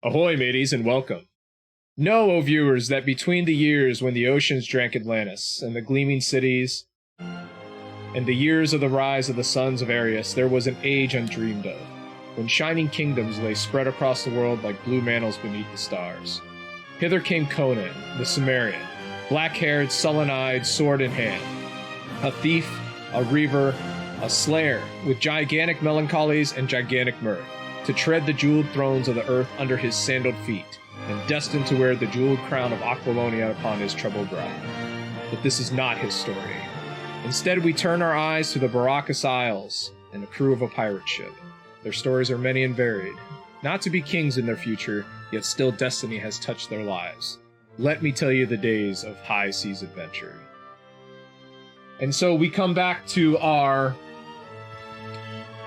Ahoy, mateys, and welcome. Know, O viewers, that between the years when the oceans drank Atlantis, and the gleaming cities, and the years of the rise of the sons of Arius, there was an age undreamed of, when shining kingdoms lay spread across the world like blue mantles beneath the stars. Hither came Conan, the Cimmerian, black-haired, sullen-eyed, sword in hand, a thief, a reaver, a slayer, with gigantic melancholies and gigantic mirth, to tread the jeweled thrones of the earth under his sandaled feet, and destined to wear the jeweled crown of Aquilonia upon his troubled brow. But this is not his story. Instead, we turn our eyes to the Baracus Isles and the crew of a pirate ship. Their stories are many and varied. Not to be kings in their future, yet still destiny has touched their lives. Let me tell you the days of high seas adventure. And so we come back to our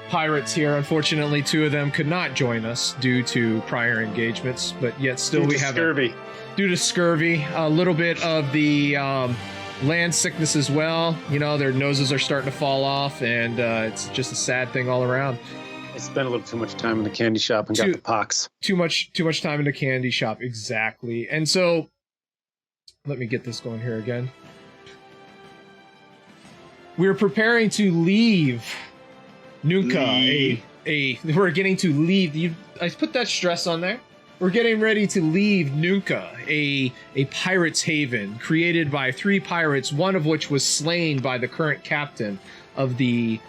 pirates here. Unfortunately, two of them could not join us due to prior engagements, but yet still we have scurvy. Due to scurvy, a little bit of the land sickness as well. You know, their noses are starting to fall off, and it's just a sad thing all around. I spent a little too much time in the candy shop and got the pox. Too much time in the candy shop, exactly. And so, let me get this going here again. We're preparing to leave Nunca, we're getting to leave. I put that stress on there. We're getting ready to leave Nunca, a pirate's haven created by 3 pirates, one of which was slain by the current captain of the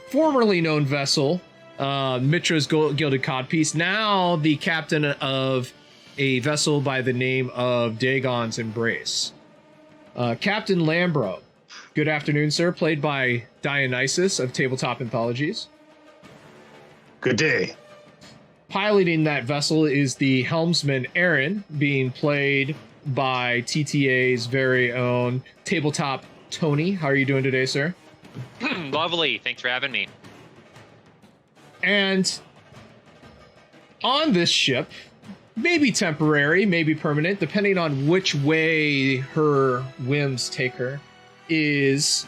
formerly known vessel, Mitra's Gilded Codpiece, now the captain of a vessel by the name of Dagon's Embrace. Captain Lambro. Good afternoon, sir. Played by Dionysus of Tabletop Anthologies. Good day. Piloting that vessel is the helmsman Aaron, being played by TTA's very own Tabletop Tony. How are you doing today, sir? Lovely. Thanks for having me. And on this ship, maybe temporary, maybe permanent, depending on which way her whims take her, is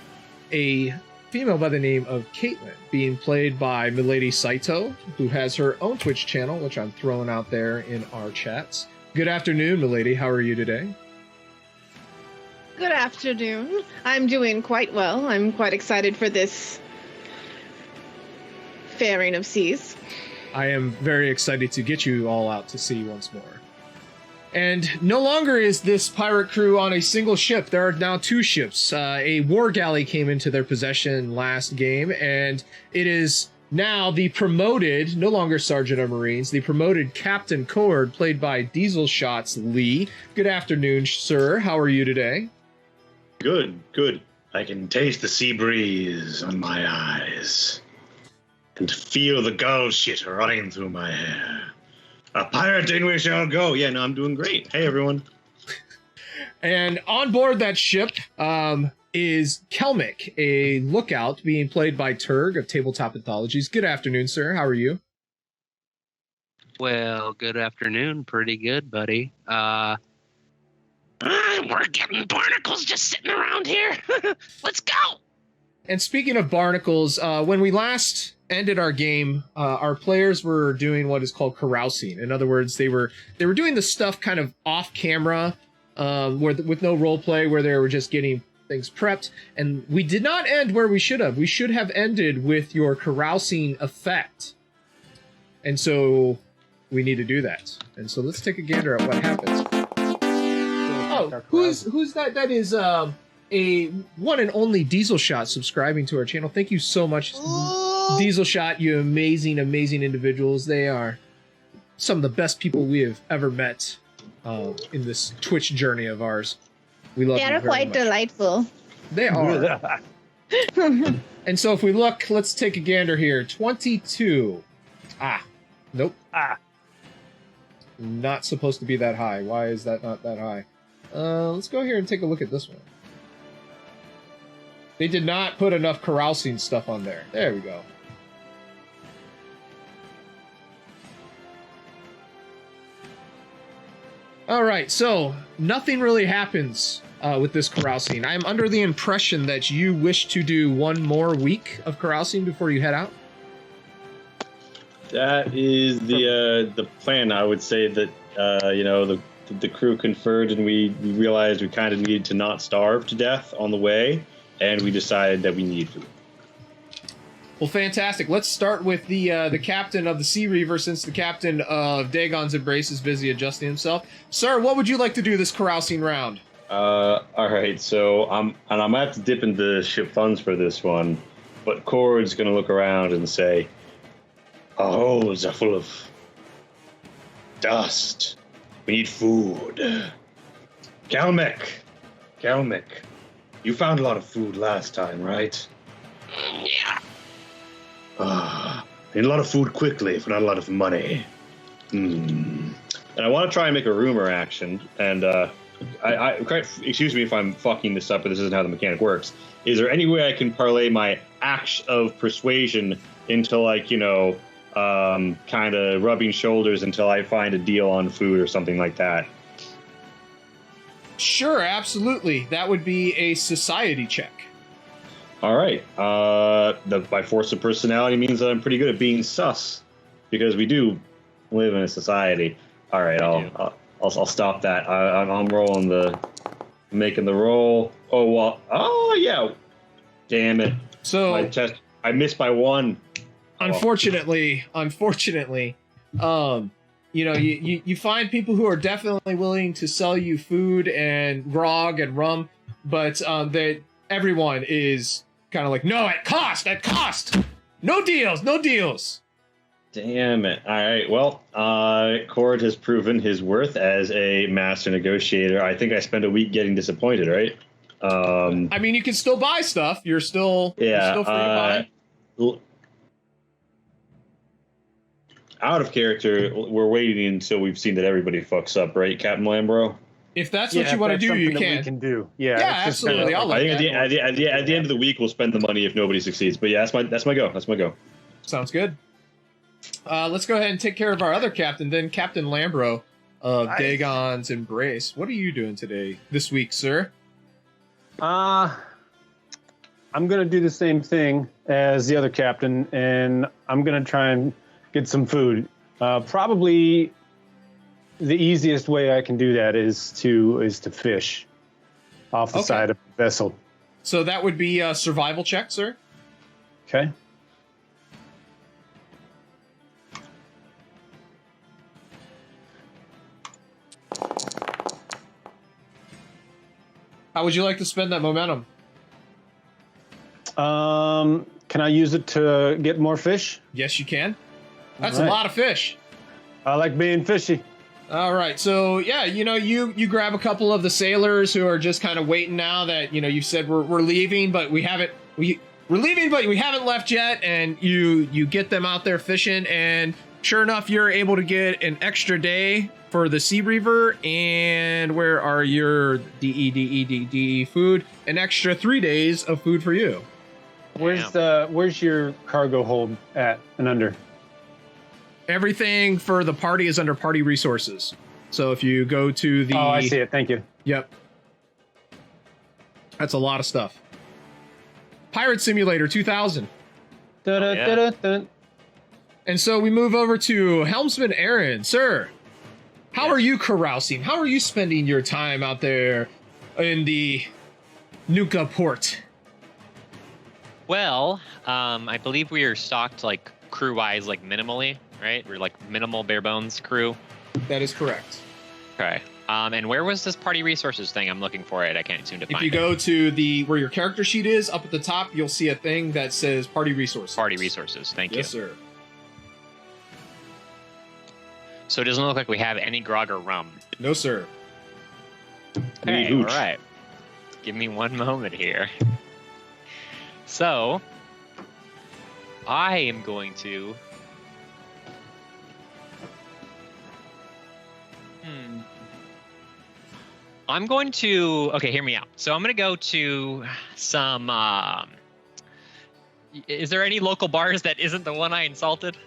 a female by the name of Caitlin, being played by Milady Saito, who has her own Twitch channel, which I'm throwing out there in our chats. Good afternoon, Milady. How are you today? Good afternoon. I'm doing quite well. I'm quite excited for this faring of seas. I am very excited to get you all out to sea once more. And no longer is this pirate crew on a single ship. There are now 2 ships. A war galley came into their possession last game, and it is now the promoted, no longer Sergeant of Marines, the promoted Captain Cord, played by Diesel Shots Lee. Good afternoon, sir. How are you today? Good. I can taste the sea breeze on my eyes and feel the gull shit running through my hair. A pirating we shall go. Yeah, no, I'm doing great. Hey, everyone. And on board that ship is Kelmick, a lookout, being played by Turg of Tabletop Anthologies. Good afternoon, sir. How are you? Well, good afternoon. Pretty good, buddy. We're getting barnacles just sitting around here. Let's go. And speaking of barnacles, when we last ended our game, our players were doing what is called carousing. In other words, they were doing the stuff kind of off camera, with no role play, where they were just getting things prepped. And we did not end where we should have. We should have ended with your carousing effect. And so we need to do that. And so let's take a gander at what happens. Oh, who's that? That is a one and only Diesel Shot subscribing to our channel. Thank you so much, Diesel Shot. You amazing individuals. They are some of the best people we have ever met in this Twitch journey of ours. We love you very much. They're quite delightful. They are. And so if we look, let's take a gander here. 22. Nope. Not supposed to be that high. Why is that not that high? Let's go here and take a look at this one. They did not put enough carousing stuff on there. There we go. Alright, so nothing really happens with this carousing. I'm under the impression that you wish to do one more week of carousing before you head out. That is the plan. I would say that the crew conferred and we realized we kind of needed to not starve to death on the way, and we decided that we need food. Well, fantastic. Let's start with the captain of the Sea Reaver, since the captain of Dagon's Embrace is busy adjusting himself. Sir, what would you like to do this carousing round? All right. So I'm gonna have to dip into ship funds for this one, but Cord's gonna look around and say, "Our holds are full of dust. We need food." Galmek, you found a lot of food last time, right? Yeah. Need a lot of food quickly for not a lot of money. And I want to try and make a rumor action. And excuse me if I'm fucking this up, but this isn't how the mechanic works. Is there any way I can parlay my act of persuasion into, like, kind of rubbing shoulders until I find a deal on food or something like that? Sure, absolutely. That would be a society check. All right. My force of personality means that I'm pretty good at being sus, because we do live in a society. All right, I'll stop that. I'm rolling making the roll. Oh well. Oh yeah. Damn it. So I missed by one. Unfortunately, you find people who are definitely willing to sell you food and grog and rum, but everyone is kind of like, no, at cost, no deals. Damn it. All right, well, Cord has proven his worth as a master negotiator. I think I spent a week getting disappointed, right? I mean, you can still buy stuff. You're still free to buy. Out of character, we're waiting until we've seen that everybody fucks up, right, Captain Lambro? If that's what you want to do, you can. We can do. Yeah, absolutely. I'll I let think that. at the end of the week, we'll spend the money if nobody succeeds. But yeah, that's my go. Sounds good. Let's go ahead and take care of our other captain, then Captain Lambro of Dagon's Embrace. What are you doing this week, sir? I'm gonna do the same thing as the other captain, and I'm gonna try and get some food. Probably the easiest way I can do that is to fish off the side of the vessel. So that would be a survival check, sir. Okay. How would you like to spend that momentum? Can I use it to get more fish? Yes, you can. That's All right. a lot of fish. I like being fishy. All right, so yeah, you grab a couple of the sailors who are just kind of waiting now that you said we're leaving, but we're leaving, but we haven't left yet, and you get them out there fishing, and sure enough, you're able to get an extra day for the Sea Reaver, and where are your DE food? An extra 3 days of food for you. Where's your cargo hold at and under? Everything for the party is under party resources. So if you go to the... Oh, I see it. Thank you. Yep. That's a lot of stuff. Pirate Simulator 2000. And so we move over to Helmsman Aaron. Sir, how are you carousing? How are you spending your time out there in the Nuka port? Well, I believe we are stocked, like, crew-wise, like, minimally, right? We're, like, minimal, bare-bones crew. That is correct. Okay. And where was this party resources thing? I'm looking for it. I can't seem to find it. If you go to where your character sheet is, up at the top, you'll see a thing that says party resources. Party resources. Thank you. Yes, sir. So it doesn't look like we have any grog or rum. No, sir. Okay, all right. Give me one moment here. So, I am going to... I'm going to... Okay, hear me out. So I'm going to go to some... Is there any local bars that isn't the one I insulted?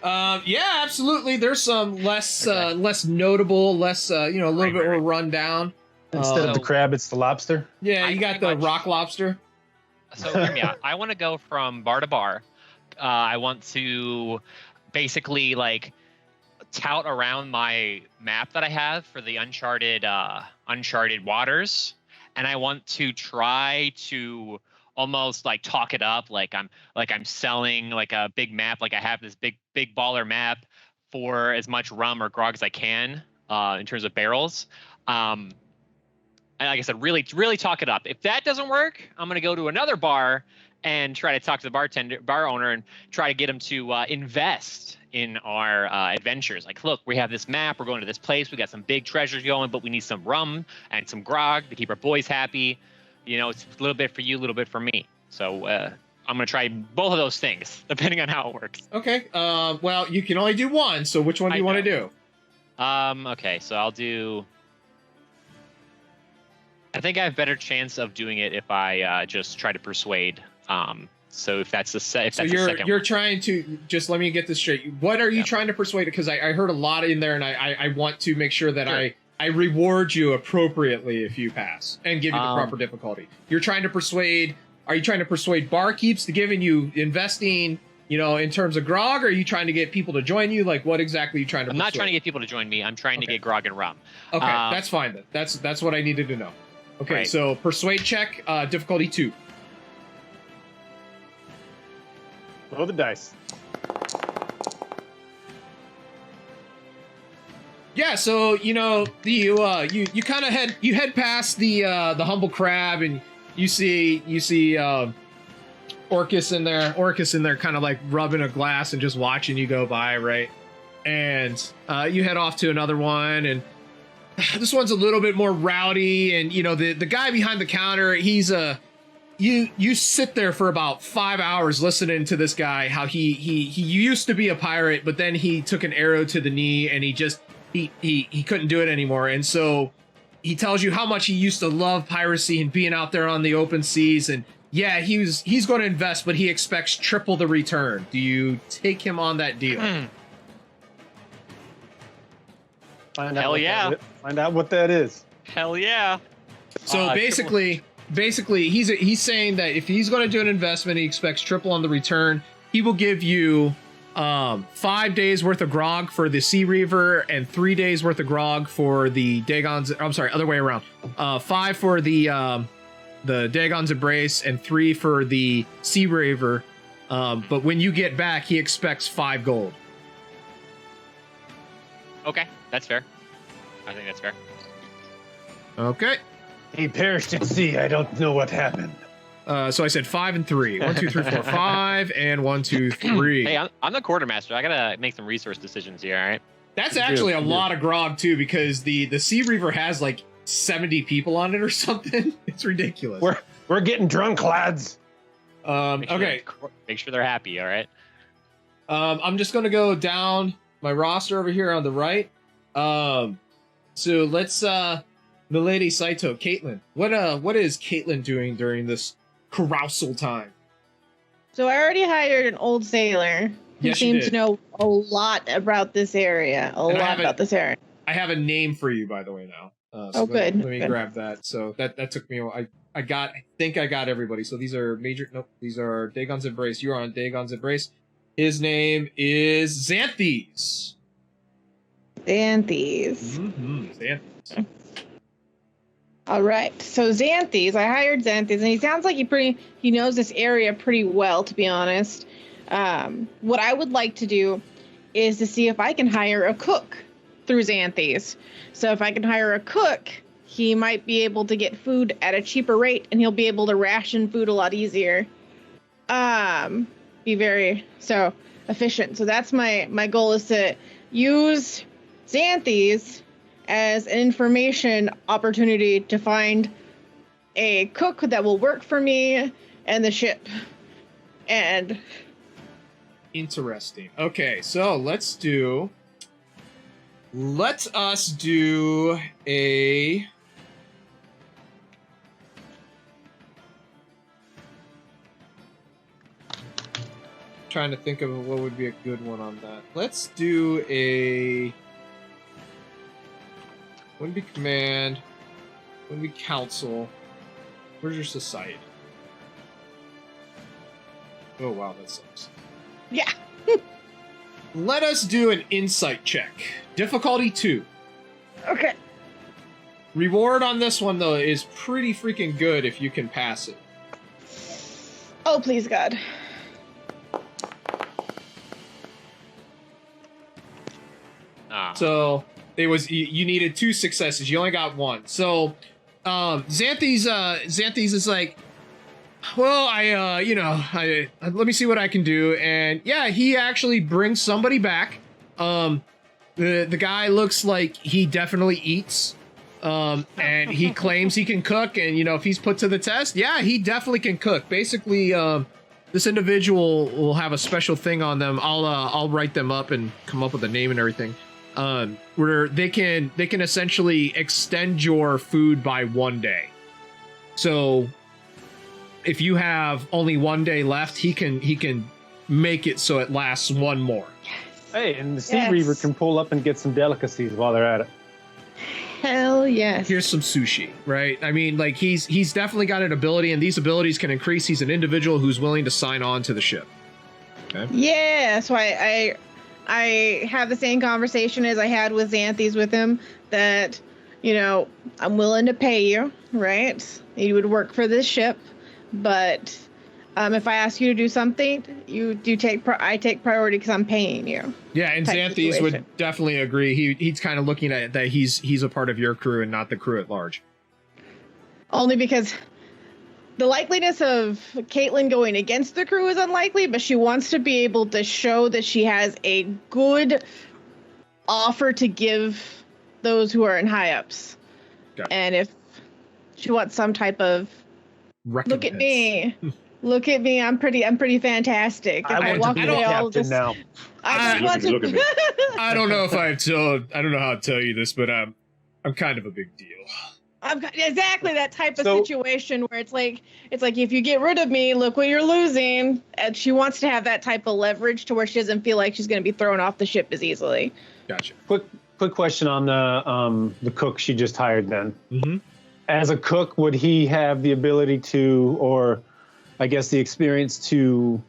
Yeah, absolutely. There's some less notable, a little bit more run down. Instead of the crab, it's the lobster. Yeah, you got the rock lobster. So hear me out. I want to go from bar to bar. I want to basically like tout around my map that I have for the uncharted waters, and I want to try to almost like talk it up, like I'm selling like a big map, like I have this big baller map for as much rum or grog as I can in terms of barrels. And like I said, really talk it up. If that doesn't work, I'm gonna go to another bar and try to talk to the bar owner, and try to get him to invest in our adventures. Like, look, we have this map. We're going to this place. We got some big treasures going, but we need some rum and some grog to keep our boys happy. You know, it's a little bit for you, a little bit for me. So I'm gonna try both of those things, depending on how it works. Okay. Well, you can only do one. So which one do you want to do? Okay, so I'll do. I think I have a better chance of doing it if I just try to persuade. So if that's the second you're trying to just let me get this straight. What are you trying to persuade? Because I heard a lot in there, and I want to make sure that I reward you appropriately if you pass and give you the proper difficulty. You're trying to persuade. Are you trying to persuade barkeeps to giving you investing? You know, in terms of grog, or are you trying to get people to join you? Like, what exactly are you trying to? I'm not trying to get people to join me. I'm trying to get grog and rum. Okay, that's fine then. That's what I needed to know. Okay, right. So persuade check, difficulty 2. Roll the dice. Yeah, so you know you kind of head past the humble crab, and you see Orcus in there, kind of like rubbing a glass and just watching you go by, right? And you head off to another one, and this one's a little bit more rowdy, and you know the guy behind the counter, he's you sit there for about 5 hours listening to this guy, how he used to be a pirate, but then he took an arrow to the knee, and he couldn't do it anymore, and so he tells you how much he used to love piracy and being out there on the open seas, and yeah, he's going to invest, but he expects triple the return. Do you take him on that deal? Hell yeah. Find out what that is. Hell yeah. So basically he's saying that if he's going to do an investment, he expects triple on the return. He will give you 5 days worth of grog for the Sea Reaver and 3 days worth of grog for the Dagon's. I'm sorry, other way around. 5 for the Dagon's Embrace and 3 for the Sea Reaver. But when you get back, he expects 5 gold. Okay, that's fair. I think that's fair. Okay. He perished at sea. I don't know what happened. So I said 5 and 3. 1, 2, 3, 4, 5, and 1, 2, 3. Hey, I'm the quartermaster. I gotta make some resource decisions here. All right. That's actually a lot of grog too, because the Sea Reaver has like 70 people on it or something. It's ridiculous. We're getting drunk, lads. Okay. Make sure they're happy. All right. I'm just gonna go down my roster over here on the right. So let's Milady Saito, Caitlin. What is Caitlin doing during this carousal time? So I already hired an old sailor who Yes, you seems did. to know a lot about this area. This area. I have a name for you, by the way, now. Good. Let me grab that. So that took me. I think I got everybody. So these are major. Nope. These are Dagon's Embrace. You're on Dagon's Embrace. His name is Xanthes. Xanthes. Xanthes. All right. So Xanthes, I hired Xanthes, and he sounds like he knows this area pretty well, to be honest. What I would like to do is to see if I can hire a cook through Xanthes. So if I can hire a cook, he might be able to get food at a cheaper rate, and he'll be able to ration food a lot easier. Be very efficient. So that's my goal, is to use Xanthes as an information opportunity to find a cook that will work for me and the ship. And Interesting. Okay, so let us do a trying to think of what would be a good one on that. Let's do a wouldn't be command. when we counsel, where's your society? Oh wow, that sucks. Yeah. Let us do an insight check. Difficulty 2. Okay. Reward on this one though is pretty freaking good if you can pass it. Oh, please, God. So it was you needed 2 successes. You only got 1. So Xanthes is like, well, I let me see what I can do. And yeah, he actually brings somebody back. The guy looks like he definitely eats. And he claims he can cook, and if he's put to the test, yeah, he definitely can cook. Basically, this individual will have a special thing on them. I'll write them up and come up with a name and everything. Where they can essentially extend your food by 1 day. So if you have only 1 day left, he can make it so it lasts 1 more. Hey, and the Sea Reaver can pull up and get some delicacies while they're at it. Hell yes. Here's some sushi, right? I mean, like he's definitely got an ability, and these abilities can increase. He's an individual who's willing to sign on to the ship. Okay. Yeah, so I have the same conversation as I had with Xanthes with him, that, I'm willing to pay you, right? You would work for this ship, but if I ask you to do something, I take priority because I'm paying you. Yeah, and Xanthes would definitely agree. He's kind of looking at it that he's a part of your crew and not the crew at large. Only because the likeliness of Caitlin going against the crew is unlikely, but she wants to be able to show that she has a good offer to give those who are in high ups. Gotcha. And if she wants some type of look at me. Look at me! I'm pretty fantastic. I want to be the captain now. I just Look at me. I don't know if I don't know how to tell you this, but I'm kind of a big deal. I've got exactly that type of situation where it's like if you get rid of me, look what you're losing. And she wants to have that type of leverage to where she doesn't feel like she's going to be thrown off the ship as easily. Gotcha. Quick question on the cook she just hired then. Mm-hmm. As a cook, would he have the ability to, or I guess the experience to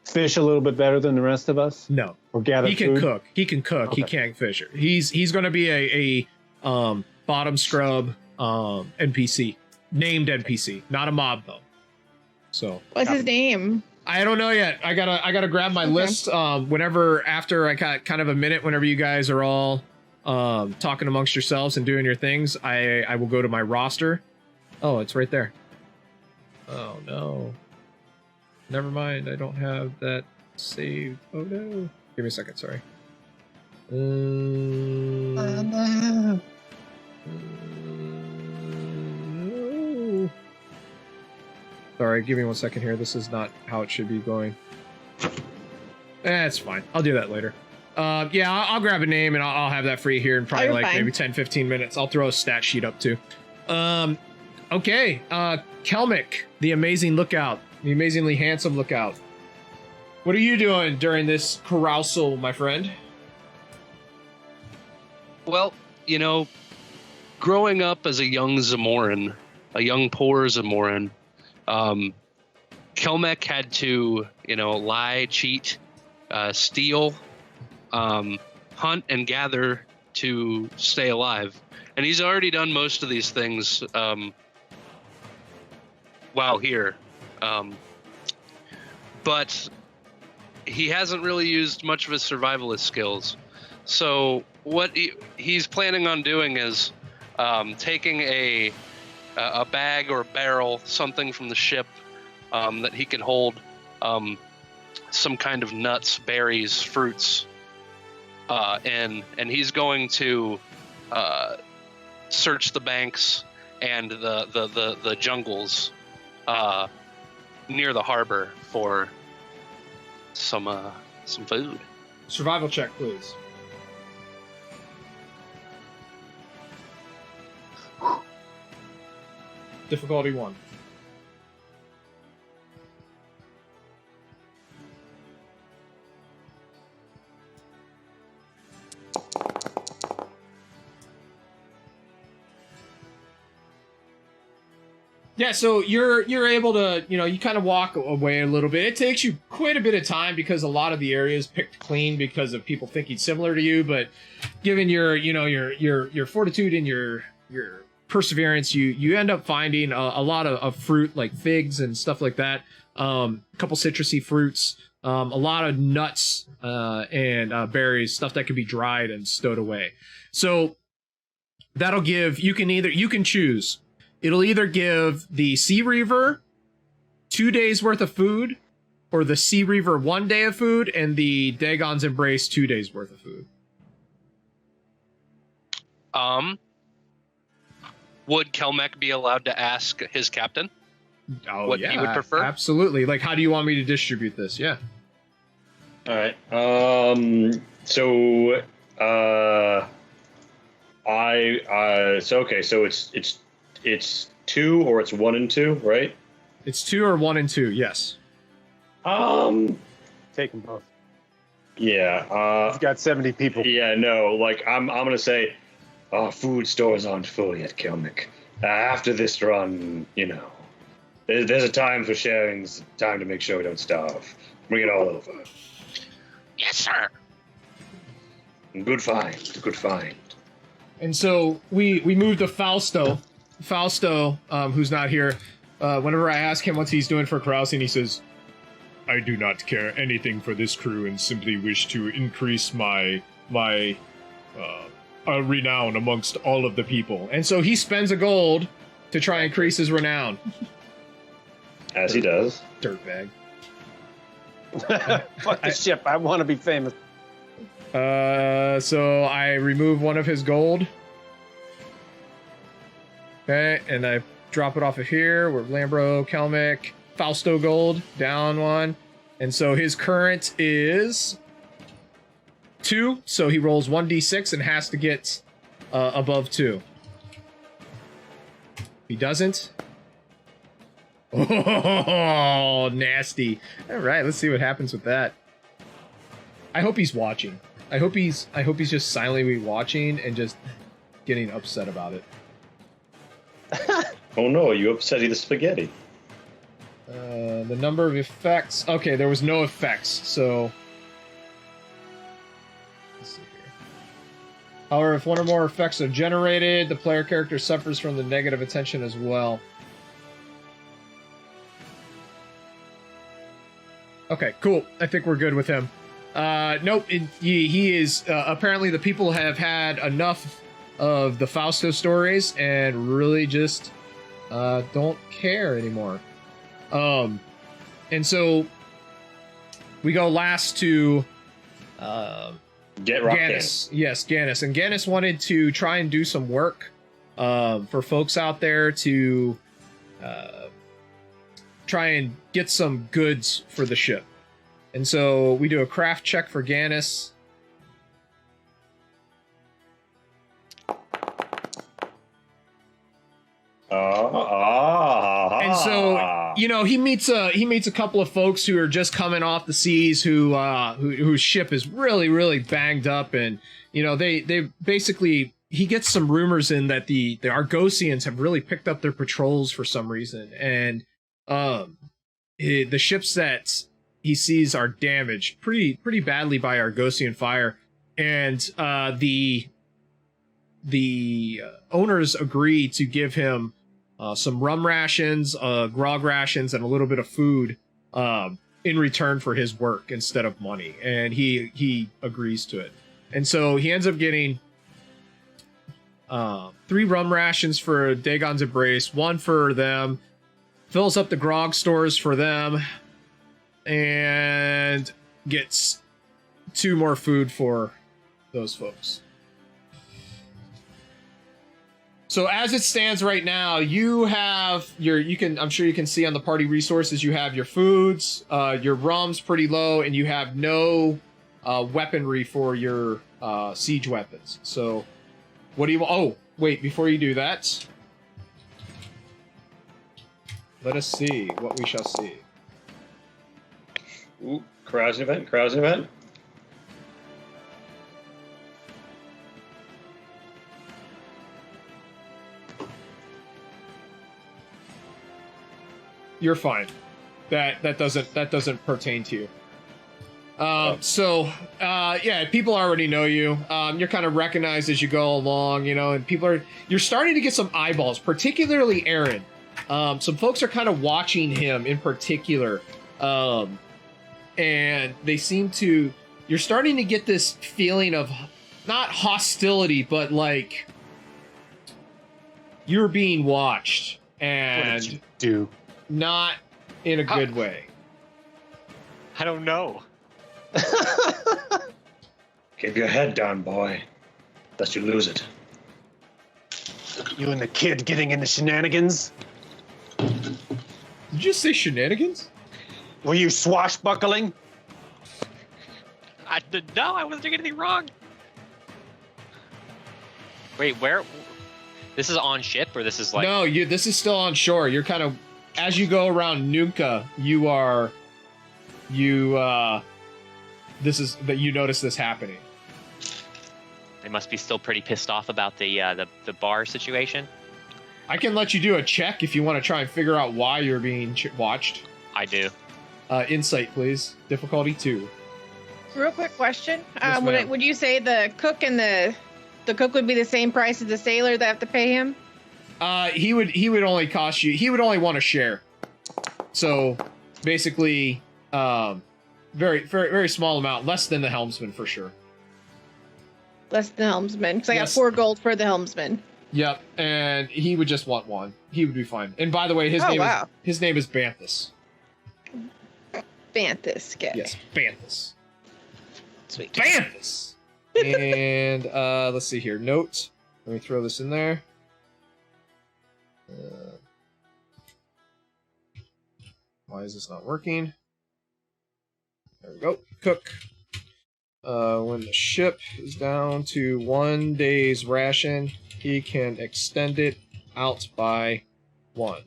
fish a little bit better than the rest of us? No. Or gather He can food? cook. He can cook. Okay. He can't fish. He's going to be a bottom scrub NPC. Named NPC. Not a mob, though. So. What's his name? I don't know yet. I gotta grab my list. After I got kind of a minute, whenever you guys are all talking amongst yourselves and doing your things, I will go to my roster. Oh, it's right there. Oh no. Never mind, I don't have that saved. Oh no. Give me a second, sorry. No. Sorry, give me 1 second here. This is not how it should be going. It's fine. I'll do that later. Yeah, I'll grab a name and I'll have that free here in probably maybe 10-15 minutes. I'll throw a stat sheet up too. Okay, Kelmick, the amazing lookout, the amazingly handsome lookout. What are you doing during this carousal, my friend? Well, growing up as a young Zamoran, a young poor Zamoran, Kelmek had to, lie, cheat, steal, hunt, and gather to stay alive. And he's already done most of these things while here. But he hasn't really used much of his survivalist skills. So what he's planning on doing is taking a bag or a barrel, something from the ship that he can hold, some kind of nuts, berries, fruits, and he's going to search the banks and the jungles near the harbor for some food. Survival check, please. Difficulty 1. Yeah, so you're able to, you kind of walk away a little bit. It takes you quite a bit of time because a lot of the area is picked clean because of people thinking similar to you. But given your fortitude and your perseverance, you end up finding a lot of fruit like figs and stuff like that. A couple citrusy fruits, a lot of nuts and berries, stuff that can be dried and stowed away. So that'll give you can choose. It'll either give the Sea Reaver 2 days worth of food, or the Sea Reaver 1 day of food, and the Dagon's Embrace 2 days worth of food. Would Kelmec be allowed to ask his captain what he would prefer? Absolutely. Like, how do you want me to distribute this? Yeah. All right. So it's 2 or it's 1 and 2, right? It's 2 or 1 and 2. Yes. Take them both. Yeah. He's got 70 people. Yeah. No. Like I'm gonna say, food stores aren't full yet, Kelmick. After this run, there's a time for sharing. There's a time to make sure we don't starve. Bring it all over. Yes, sir. Good find. Good find. And so we move to Fausto. Fausto, who's not here, whenever I ask him what he's doing for carousing, he says, I do not care anything for this crew and simply wish to increase my renown amongst all of the people. And so he spends a gold to try and increase his renown. As he does. Dirtbag. Fuck the ship. I want to be famous. So I remove 1 of his gold. Okay, and I drop it off of here. We're Lambro, Kelmick, Fausto gold, down 1. And so his current is 2, so he rolls 1d6 and has to get above 2. He doesn't. Oh, nasty. All right, let's see what happens with that. I hope he's watching. I hope he's just silently watching and just getting upset about it. Oh no, you upsetting the spaghetti. The number of effects. Okay, there was no effects, so let's see here. However, if 1 or more effects are generated, the player character suffers from the negative attention as well. Okay, cool. I think we're good with him. Nope, he is... apparently the people have had enough of the Fausto stories and really just don't care anymore. And so we go last to Gannis. Yes, Gannis. And Gannis wanted to try and do some work for folks out there to try and get some goods for the ship. And so we do a craft check for Gannis. And so, he meets a couple of folks who are just coming off the seas whose ship is really, really banged up, and they basically, he gets some rumors in that the Argosians have really picked up their patrols for some reason, and the ships that he sees are damaged pretty badly by Argosian fire, and the owners agree to give him some rum rations, grog rations, and a little bit of food in return for his work instead of money. And he agrees to it. And so he ends up getting 3 rum rations for Dagon's Embrace, 1 for them, fills up the grog stores for them, and gets 2 more food for those folks. So as it stands right now, you have I'm sure you can see on the party resources, you have your foods, your rum's pretty low, and you have no weaponry for your siege weapons. So what do you want? Oh, wait, before you do that, let us see what we shall see. Ooh, carousing event. you're fine. That doesn't pertain to you. Yeah, people already know you. You're kind of recognized as you go along, you know, and you're starting to get some eyeballs, particularly Aaron. Some folks are kind of watching him in particular. And they seem to, you're starting to get this feeling of not hostility, but like you're being watched, and What did you do? not in a good way. I don't know. Keep your head down, boy, lest you lose it. You and the kid getting into shenanigans? Did you just say shenanigans? Were you swashbuckling? No, I wasn't doing anything wrong. Wait, where? This is on ship, or this is like? No, this is still on shore. You're kind of, as you go around Nunca, you notice this happening. They must be still pretty pissed off about the bar situation. I can let you do a check if you want to try and figure out why you're being watched. I do. Insight, please. Difficulty 2. Real quick question. Yes, ma'am. Would you say the cook and the cook would be the same price as the sailor that have to pay him? He would only cost you. He would only want to share. So basically, very very very small amount, less than the helmsman for sure. Less than the helmsman, because I got Yes. 4 gold for the helmsman. Yep, and he would just want 1. He would be fine. And by the way, his name is Banthus. Banthus, okay. Yes, Banthus. Sweet. Banthus. And let's see here. Note. Let me throw this in there. Why is this not working? There we go. Cook. When the ship is down to 1 day's ration, he can extend it out by 1.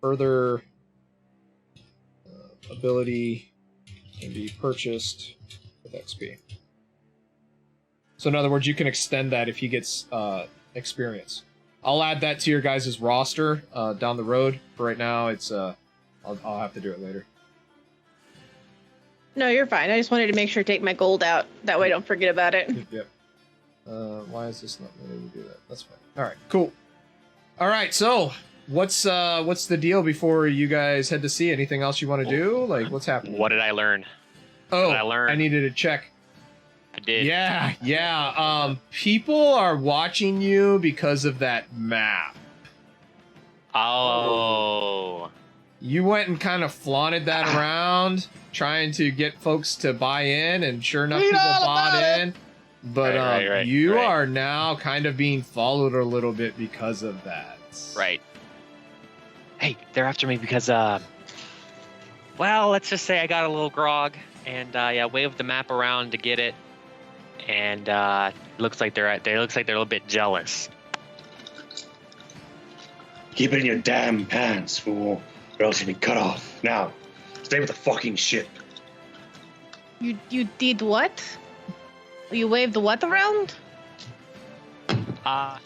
Further ability can be purchased with XP. So in other words, you can extend that if he gets experience. I'll add that to your guys' roster down the road. For right now, it's I'll have to do it later. No, you're fine. I just wanted to make sure to take my gold out. That way I don't forget about it. Yep. Why is this not letting me do that? That's fine. All right, cool. All right, so what's the deal before you guys head to sea? Anything else you want to do? Like, what's happening? What did I learn? Oh, What did I learn? I needed to check. I did. Yeah. People are watching you because of that map. Oh. You went and kind of flaunted that around, trying to get folks to buy in, and sure enough, people bought in. But Right, you right. are now kind of being followed a little bit because of that. Right. Hey, they're after me because, well, let's just say I got a little grog and I waved the map around to get it, and looks like they're a little bit jealous. Keep it in your damn pants, fool, or else you'll be cut off. Now, stay with the fucking ship. You did what? You waved the what around? I'm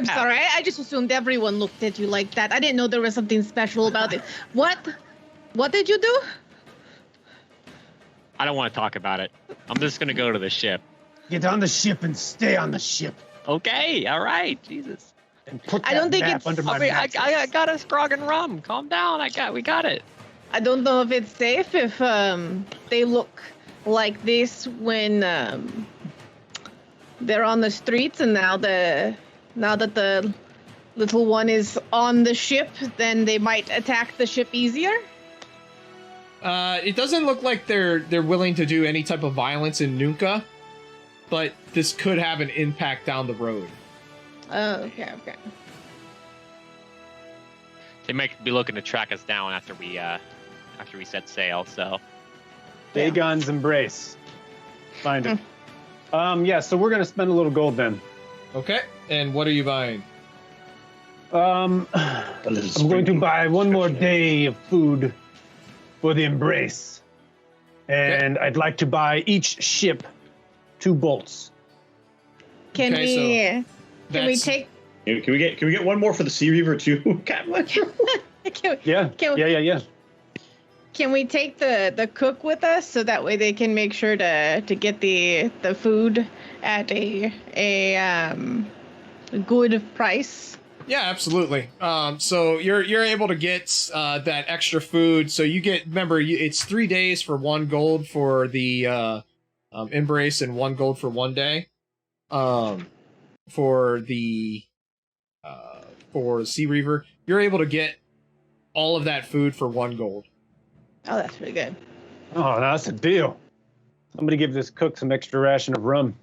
sorry. I just assumed everyone looked at you like that. I didn't know there was something special about it. What? What did you do? I don't want to talk about it. I'm just gonna go to the ship. Get on the ship and stay on the ship. Okay, all right, Jesus. And put that I don't think map it's- under my I mattress. got us grog and rum. Calm down. We got it. I don't know if it's safe if they look like this when they're on the streets, and now that the little one is on the ship, then they might attack the ship easier. It doesn't look like they're willing to do any type of violence in Nunca, but this could have an impact down the road. Oh, okay. They might be looking to track us down after we set sail. So Dagon's embrace. Find it. Yeah, so we're gonna spend a little gold then. Okay, and what are you buying? I'm going to buy 1 more day of food for the embrace. And I'd like to buy each ship 2 bolts. Can Okay, we so can we that's- take Can we get one more for the Sea Reaver too, Captain? Yeah. Can- Yeah. Can we take the cook with us so that way they can make sure to get the food at a good price? Yeah, absolutely. So you're able to get that extra food. So you get, remember, it's 3 days for 1 gold for the embrace and 1 gold for 1 day. For the Sea Reaver, you're able to get all of that food for 1 gold. Oh, that's pretty good. Oh, that's a deal. Somebody give this cook some extra ration of rum.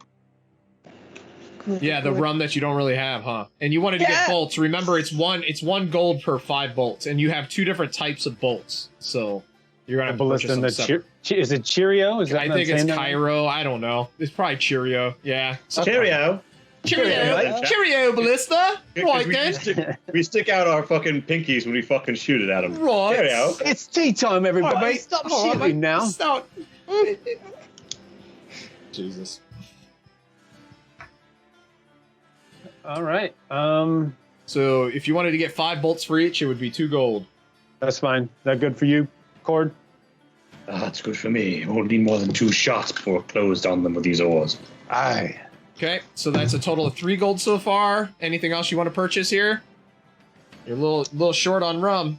Yeah, the rum that you don't really have, huh? And you wanted to get bolts. Remember, it's 1 gold per 5 bolts, and you have 2 different types of bolts. So you're gonna have to purchase them separate. Is it Cheerio? I think it's Cairo. I don't know. It's probably Cheerio. Yeah. Cheerio. Cheerio, Ballista. Right then. We stick out our fucking pinkies when we fucking shoot it at them. Right. Cheerio. It's tea time, everybody. All right, Stop all right, shooting now. Stop. Jesus. All right. So if you wanted to get 5 bolts for each, it would be 2 gold. That's fine. Is that good for you, Cord? That's good for me. Won't need more than 2 shots before we're closed on them with these oars. Aye. Okay, so that's a total of 3 gold so far. Anything else you want to purchase here? You're a little short on rum.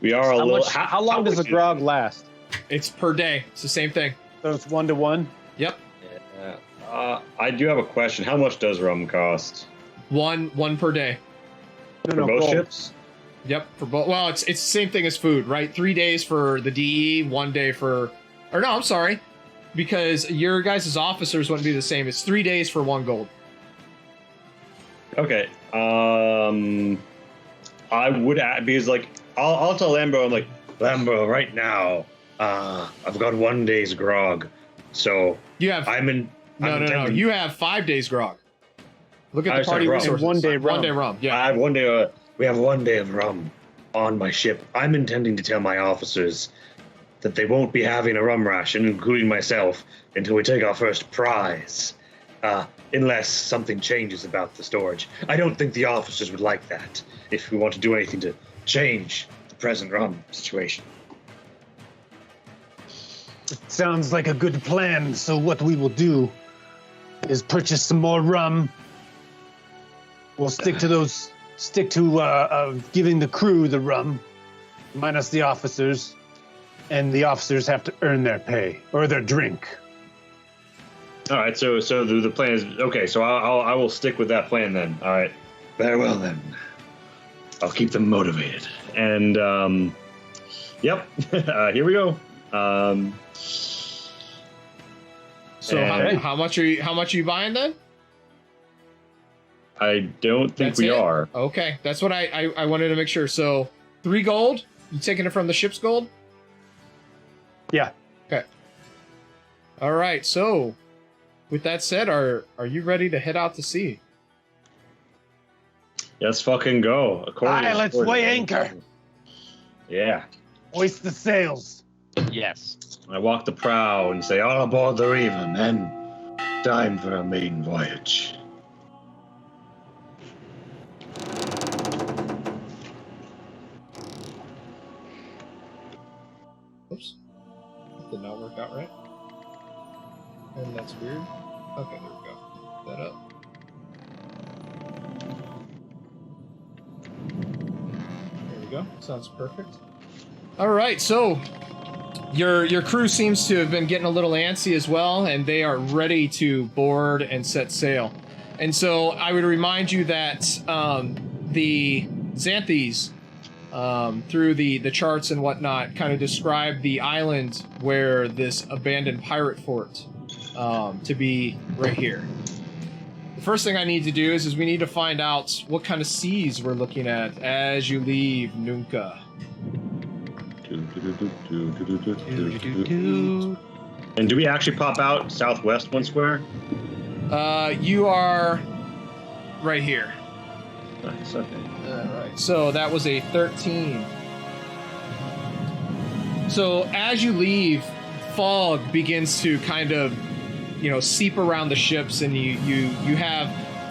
We are a little. How long does the grog last? It's per day. It's the same thing. So it's 1 to 1? Yep. I do have a question. How much does rum cost? One per day. For both gold. ships? Yep, for both. Well, it's the same thing as food, right? 3 days for the DE, 1 day for, or no, I'm sorry, because your guys' officers wouldn't be the same. It's 3 days for 1 gold. Okay. I would add, because like I'll tell Lambro, I'm like, Lambro, right now, I've got 1 day's grog. So You have no. You have 5 days grog. Look at the party rum. resources. 1 day rum. 1 day rum. Yeah. I have 1 day. We have 1 day of rum on my ship. I'm intending to tell my officers that they won't be having a rum ration, including myself, until we take our first prize. Unless something changes about the storage. I don't think the officers would like that if we want to do anything to change the present rum situation. Sounds like a good plan. So what we will do is purchase some more rum. We'll stick to giving the crew the rum, minus the officers, and the officers have to earn their pay or their drink. all right. So the plan is okay. So I will stick with that plan then. All right. Very well then. I'll keep them motivated. And yep. Here we go. So how much are you buying then? I don't think That's we it? are. Okay, that's what I wanted to make sure. So 3 gold. You taking it from the ship's gold? Yeah. Okay. All right. So, with that said, are you ready to head out to sea? Let's fucking go. Aye, let's weigh anchor. Yeah. Hoist the sails. Yes. I walk the prow and say, All aboard the Reaver, men. Time for our maiden voyage. Oops. Did not work out right. And that's weird. Okay, there we go. Put that up. There we go. Sounds perfect. All right, so your crew seems to have been getting a little antsy as well, and they are ready to board and set sail. And so I would remind you that the Xanthes, through the charts and whatnot, kind of describe the island where this abandoned pirate fort to be right here. The first thing I need to do is we need to find out what kind of seas we're looking at as you leave Nunca. and do we actually pop out southwest 1 square? You are right here. Nice, okay. Alright, so that was a 13. So as you leave, fog begins to kind of, seep around the ships, and you have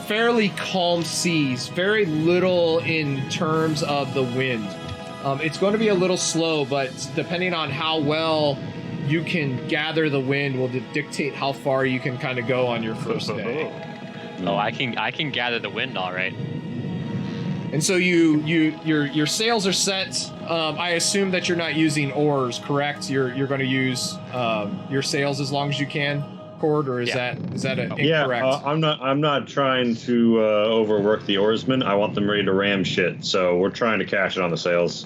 fairly calm seas, very little in terms of the wind. It's going to be a little slow, but depending on how well you can gather the wind will dictate how far you can kind of go on your first day. Oh, I can gather the wind all right. And so your sails are set. I assume that you're not using oars, correct? You're going to use your sails as long as you can, Cord, or is that incorrect? Yeah, I'm not trying to overwork the oarsmen. I want them ready to ram shit. So we're trying to cash it on the sails.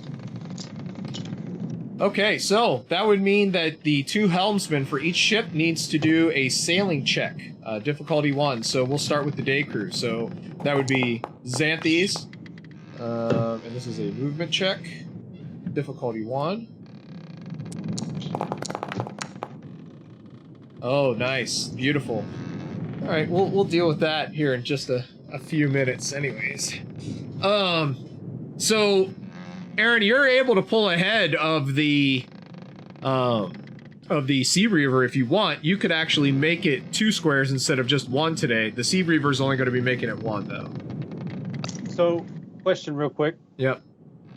Okay, so that would mean that the 2 helmsmen for each ship needs to do a sailing check, difficulty 1. So we'll start with the day crew. So that would be Xanthes, and this is a movement check, difficulty 1. Oh, nice, beautiful. All right, we'll deal with that here in just a few minutes, anyways. So. Aaron, you're able to pull ahead of the Sea Reaver if you want. You could actually make it 2 squares instead of just 1 today. The Sea Reaver is only going to be making it 1 though. So, question real quick. Yep.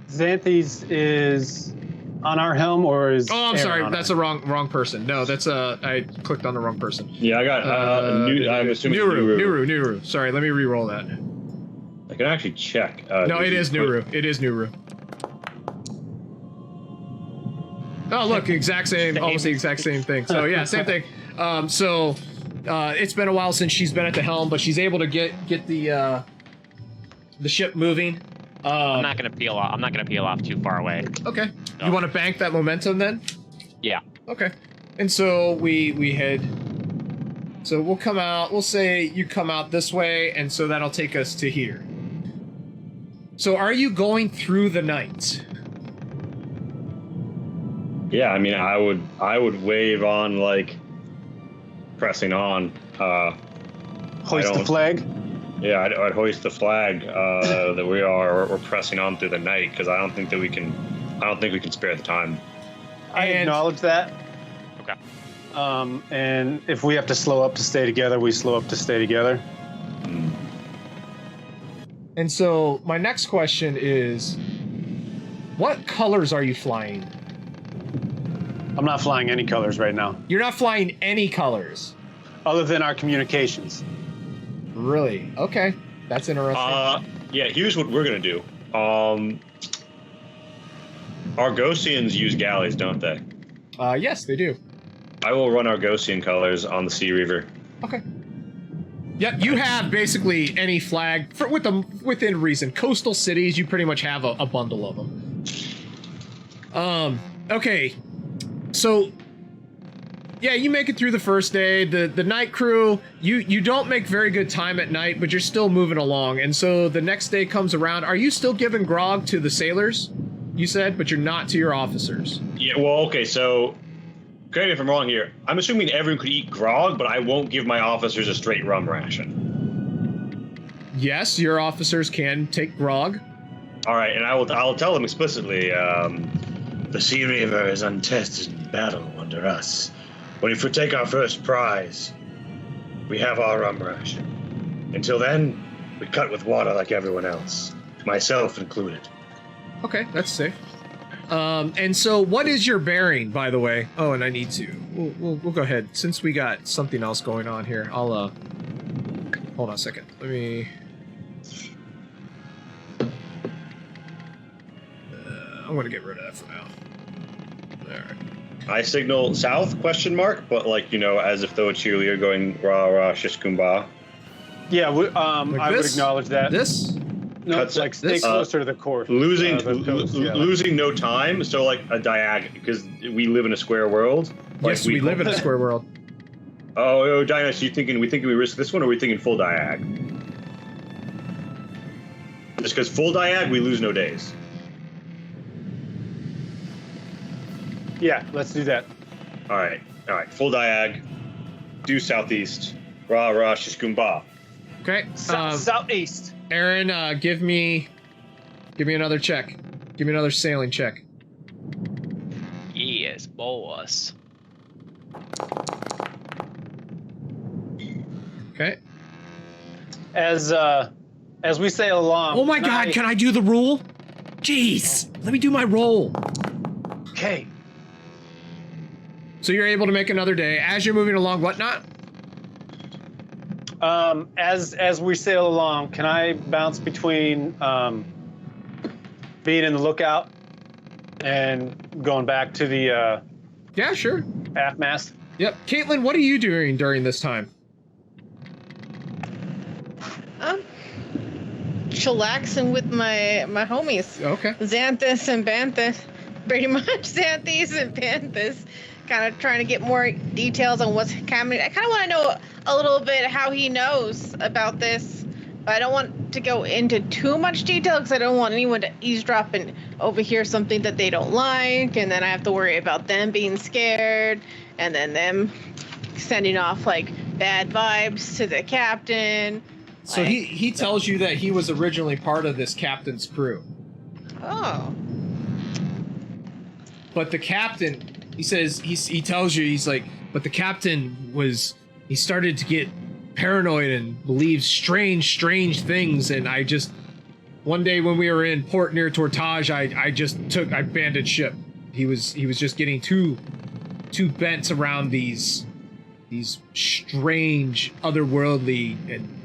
Xanthes is on our helm, or is? Oh, I'm Aaron sorry. on That's our- a wrong person. No, that's I clicked on the wrong person. Yeah, I got. I'm assuming Nuru. Sorry, let me re-roll that. I can actually check. No, it is Nuru. It is Nuru. Oh, look, almost the exact same thing. So yeah, same thing. It's been a while since she's been at the helm, but she's able to get the ship moving. I'm not gonna peel off too far away. Okay. No. You want to bank that momentum then? Yeah. Okay. And so we head. So we'll come out. We'll say you come out this way, and so that'll take us to here. So are you going through the night? Yeah, I mean, I would wave on, like, pressing on. Hoist the flag. Yeah, I'd hoist the flag that we're pressing on through the night, because I don't think we can spare the time. I acknowledge that. Okay. And if we have to slow up to stay together, we slow up to stay together. And so my next question is, what colors are you flying? I'm not flying any colors right now, You're not flying any colors. other than our communications. Really? Okay. That's interesting. Yeah, here's what we're gonna do. Argosians use galleys, don't they? Yes, they do. I will run Argosian colors on the Sea Reaver. Okay. Yep, you have basically any flag within reason. Coastal cities, you pretty much have a bundle of them. Okay. So, yeah, you make it through the first day. The night crew, you don't make very good time at night, but you're still moving along. And so the next day comes around. Are you still giving grog to the sailors? You said, but you're not to your officers. Yeah, well, okay, so correct me if I'm wrong here. I'm assuming everyone could eat grog, but I won't give my officers a straight rum ration. Yes, your officers can take grog. All right, and I'll tell them explicitly. The Sea Reaver is untested in battle under us. When we take our first prize, we have our rum ration. Until then, we cut with water like everyone else, myself included. Okay, that's safe. And so what is your bearing, by the way? Oh, and I need to. We'll go ahead. Since we got something else going on here, I'll, hold on a second. Let me... I'm going to get rid of that for now. Alright. I signal south, question mark, but like, as if though a cheerleader going rah rah shish kumbah. Yeah, I would this? acknowledge that. This? No, Cuts like stay this? closer to the course. Losing the coast, yeah. losing no time, so like a diagonal, because we live in a square world. Like Yes, we live in a square world. Oh, Diana, so we thinking we risk this one, or are we thinking full diag? Just because full diag, we lose no days. Yeah, let's do that. All right, full diag, due southeast, rah rah shish kumbah. Okay. Southeast. Aaron, give me another check. Give me another sailing check. Yes, boss. Okay. as we sail along. Oh my God! Can I do the roll? Jeez, let me do my roll. Okay. So you're able to make another day as you're moving along. Whatnot? As we sail along, can I bounce between being in the lookout and going back to the Yeah, sure. aft mast? Yep. Caitlin, what are you doing during this time? Chillaxing with my homies. Okay. Xanthus and Banthus. Pretty much Xanthus and Banthus. Kind of trying to get more details on what's happening. I kind of want to know a little bit how he knows about this, but I don't want to go into too much detail because I don't want anyone to eavesdrop and overhear something that they don't like, and then I have to worry about them being scared, and then them sending off like bad vibes to the captain. So he tells you that he was originally part of this captain's crew. Oh. But the captain, he says, he tells you, he's like, but the captain he started to get paranoid and believe strange things, and one day when we were in port near Tortage, I abandoned ship. He was just getting too bent around these strange, otherworldly, and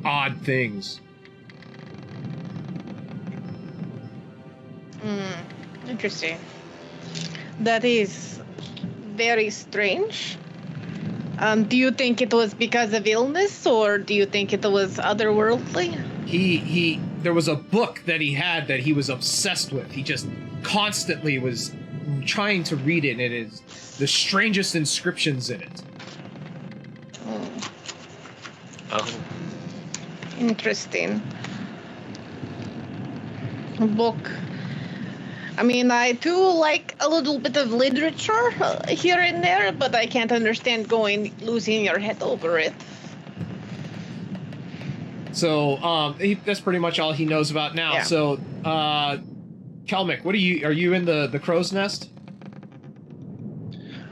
odd things. Interesting. That is very strange. Do you think it was because of illness, or do you think it was otherworldly? There was a book that he had that he was obsessed with. He just constantly was trying to read it, and it is the strangest inscriptions in it. Oh. Interesting. Book. I mean, I do like a little bit of literature here and there, but I can't understand losing your head over it. So, that's pretty much all he knows about now. Yeah. So, Kelmick, are you in the crow's nest?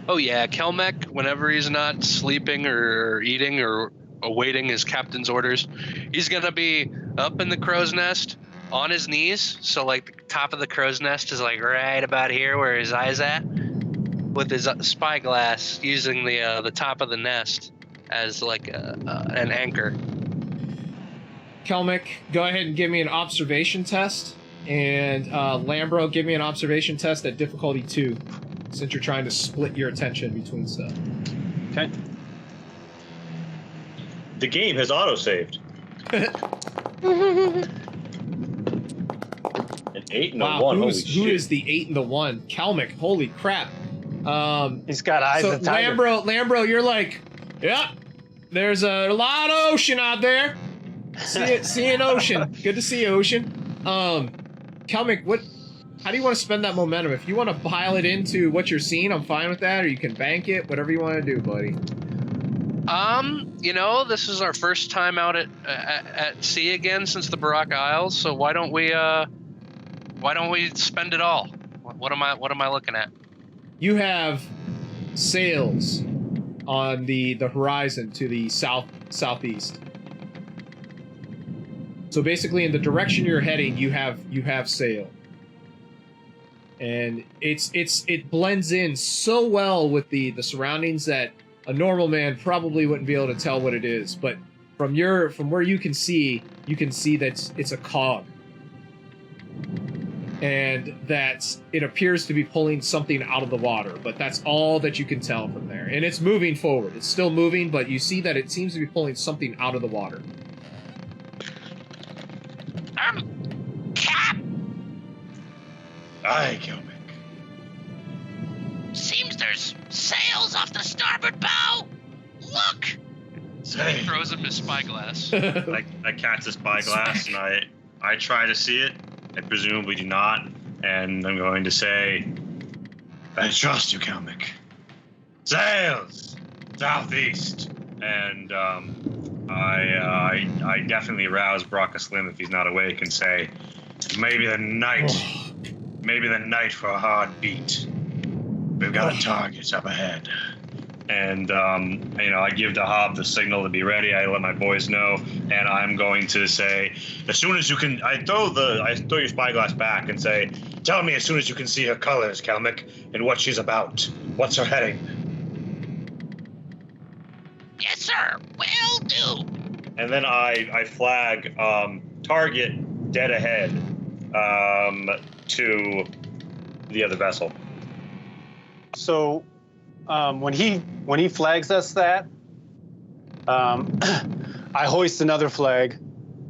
Oh yeah, Kelmec, whenever he's not sleeping or eating or awaiting his captain's orders, he's gonna be up in the crow's nest on his knees. So like the top of the crow's nest is like right about here where his eye's at, with his spyglass, using the top of the nest as like an anchor. Kelmick, go ahead and give me an observation test, and Lambro, give me an observation test at difficulty 2, since you're trying to split your attention between stuff. Okay. The game has autosaved. An 8 and Wow, a 1. who Holy shit. is the 8 and the 1? Kelmick, holy crap. He's got eyes So of tiger. Lambro, you're like, yep, there's a lot of ocean out there. See an ocean. Good to see ocean. Kelmick, how do you want to spend that momentum? If you want to pile it into what you're seeing, I'm fine with that, or you can bank it, whatever you want to do, buddy. This is our first time out at sea again since the Barak Isles, so why don't we spend it all? What am I looking at? You have sails on the horizon to the southeast. So basically, in the direction you're heading, you have sail, and it blends in so well with the surroundings that a normal man probably wouldn't be able to tell what it is. But from where you can see that it's a cog, and that it appears to be pulling something out of the water. But that's all that you can tell from there, and it's moving forward. It's still moving, but you see that it seems to be pulling something out of the water. Cap! Aye, Kelmick. Seems there's sails off the starboard bow. Look! Say, Throws him his spyglass. I catch the spyglass and I try to see it. I presumably do not, and I'm going to say, I trust you, Kelmick. Sails! Southeast! and I definitely rouse Brocka Slim if he's not awake and say, maybe the night for a hard beat. We've got a target up ahead. And I give the Hob the signal to be ready. I let my boys know, and I'm going to say, as soon as you can, I throw your spyglass back and say, tell me as soon as you can see her colors, Kalmik, and what she's about. What's her heading? Yes, sir. Will do. And then I flag target dead ahead to the other vessel. So when he flags us that, I hoist another flag.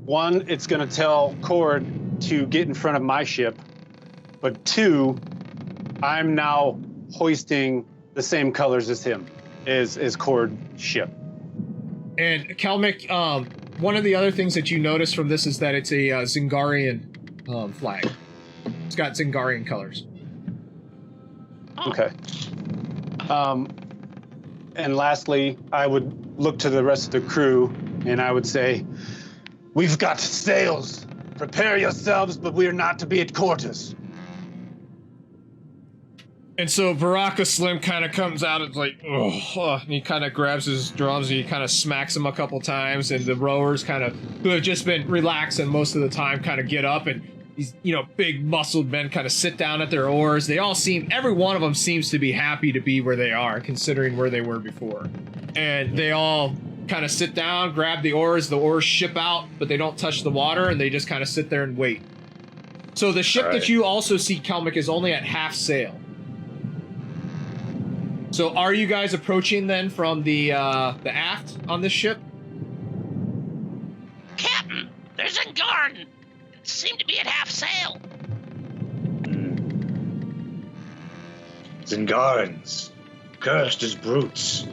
One, it's going to tell Cord to get in front of my ship, but two, I'm now hoisting the same colors as him, as Cord's ship. And Kalmik, one of the other things that you notice from this is that it's a Zingarian flag. It's got Zingarian colors. Okay. And lastly, I would look to the rest of the crew and I would say, we've got sails. Prepare yourselves, but we are not to be at quarters. And so Baraka Slim kind of comes out and like, and he kind of grabs his drums and he kind of smacks them a couple times, and the rowers kind of, who have just been relaxing most of the time, kind of get up, and these, big muscled men kind of sit down at their oars. They all every one of them seems to be happy to be where they are, considering where they were before. And they all kind of sit down, grab the oars ship out, but they don't touch the water, and they just kind of sit there and wait. So the ship that you also see, Kalmik, is only at half sail. So are you guys approaching then from the aft on this ship? Captain, there's a garden. It seemed to be at half sail. Zingarans, cursed as brutes,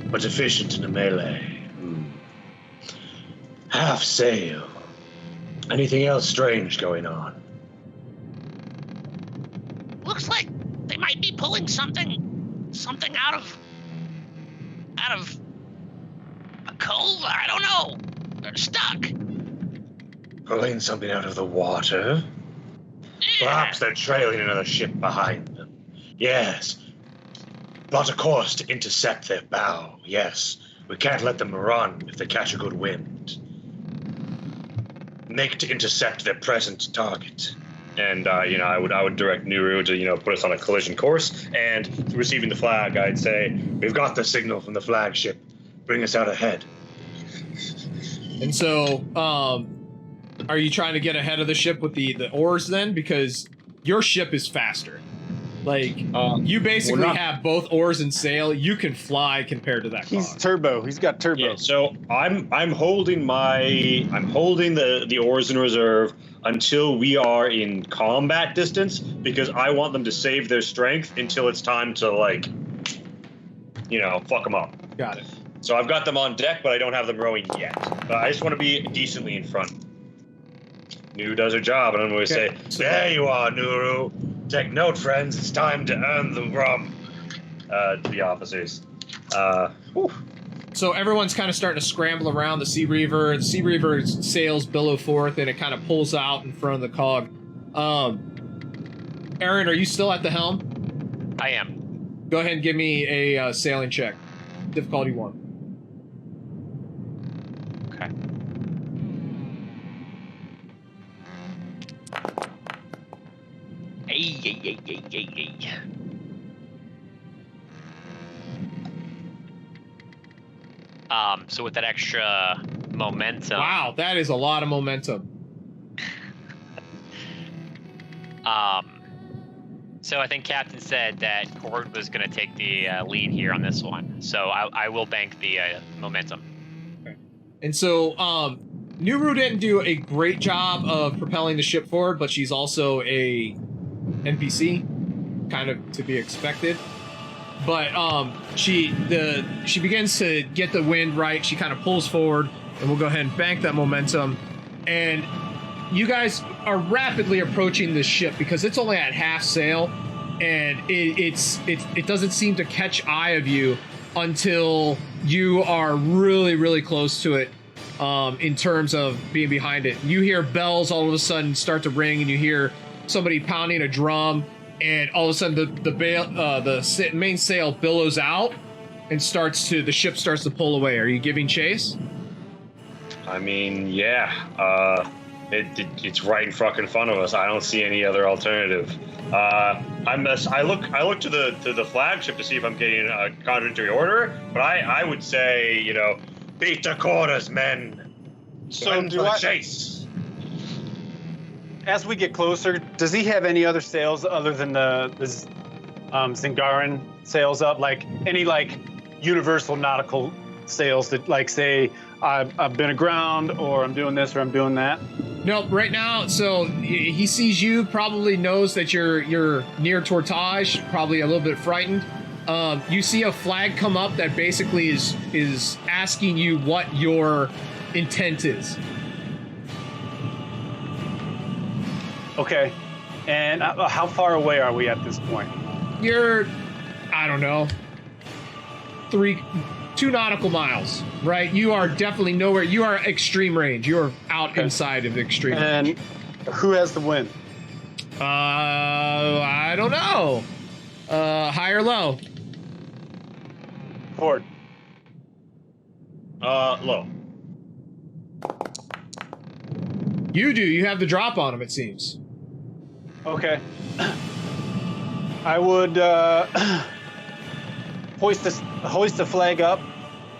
but efficient in a melee. Half sail. Anything else strange going on? Looks like they might be pulling something out of a cove. I don't know. They're stuck. Pulling something out of the water? Yeah. Perhaps they're trailing another ship behind them. Yes. Plot a course to intercept their bow. Yes. We can't let them run if they catch a good wind. Make to intercept their present target. And I would direct Nuru to put us on a collision course. And receiving the flag, I'd say, we've got the signal from the flagship. Bring us out ahead. And so, are you trying to get ahead of the ship with the oars then? Because your ship is faster. Like, you basically have both oars and sail. You can fly compared to that. He's turbo. He's got turbo. Yeah, so I'm holding the oars in reserve until we are in combat distance, because I want them to save their strength until it's time to fuck them up. Got it. So I've got them on deck, but I don't have them rowing yet. I just want to be decently in front. Nuru does her job, and I'm going to say, there you are, Nuru. Take note, friends. It's time to earn the rum. To the officers. So everyone's kind of starting to scramble around the Sea Reaver. The Sea Reaver's sails billow forth, and it kind of pulls out in front of the cog. Aaron, are you still at the helm? I am. Go ahead and give me a sailing check. Difficulty 1. Okay. Hey. So with that extra momentum. Wow, that is a lot of momentum. So I think Captain said that Cord was going to take the lead here on this one. So I will bank the momentum. Okay. And so Nuru didn't do a great job of propelling the ship forward, but she's also a NPC, kind of to be expected. But she begins to get the wind right. She kind of pulls forward, and we'll go ahead and bank that momentum. And you guys are rapidly approaching this ship because it's only at half sail, and it doesn't seem to catch eye of you until you are really, really close to it. In terms of being behind it, you hear bells all of a sudden start to ring, and you hear somebody pounding a drum, and all of a sudden the main sail billows out, and the ship starts to pull away. Are you giving chase? I mean, yeah. It's right in fucking front of us. I don't see any other alternative. I look to the flagship to see if I'm getting a contradictory order, but I would say, beat the quarters, men. So do I chase? As we get closer, does he have any other sails other than the Zingaran sails up? Like any universal nautical sails that say I've been aground, or I'm doing this, or I'm doing that? No, right now. So he sees you, probably knows that you're near Tortage, probably a little bit frightened. You see a flag come up that basically is asking you what your intent is. Okay, and how far away are we at this point? You're, I don't know, 2 nautical miles, right? You are definitely nowhere. You are extreme range. You are out inside of extreme range. And who has the wind? I don't know. High or low? Ford. Low. You do. You have the drop on him, it seems. Okay. I would hoist the flag up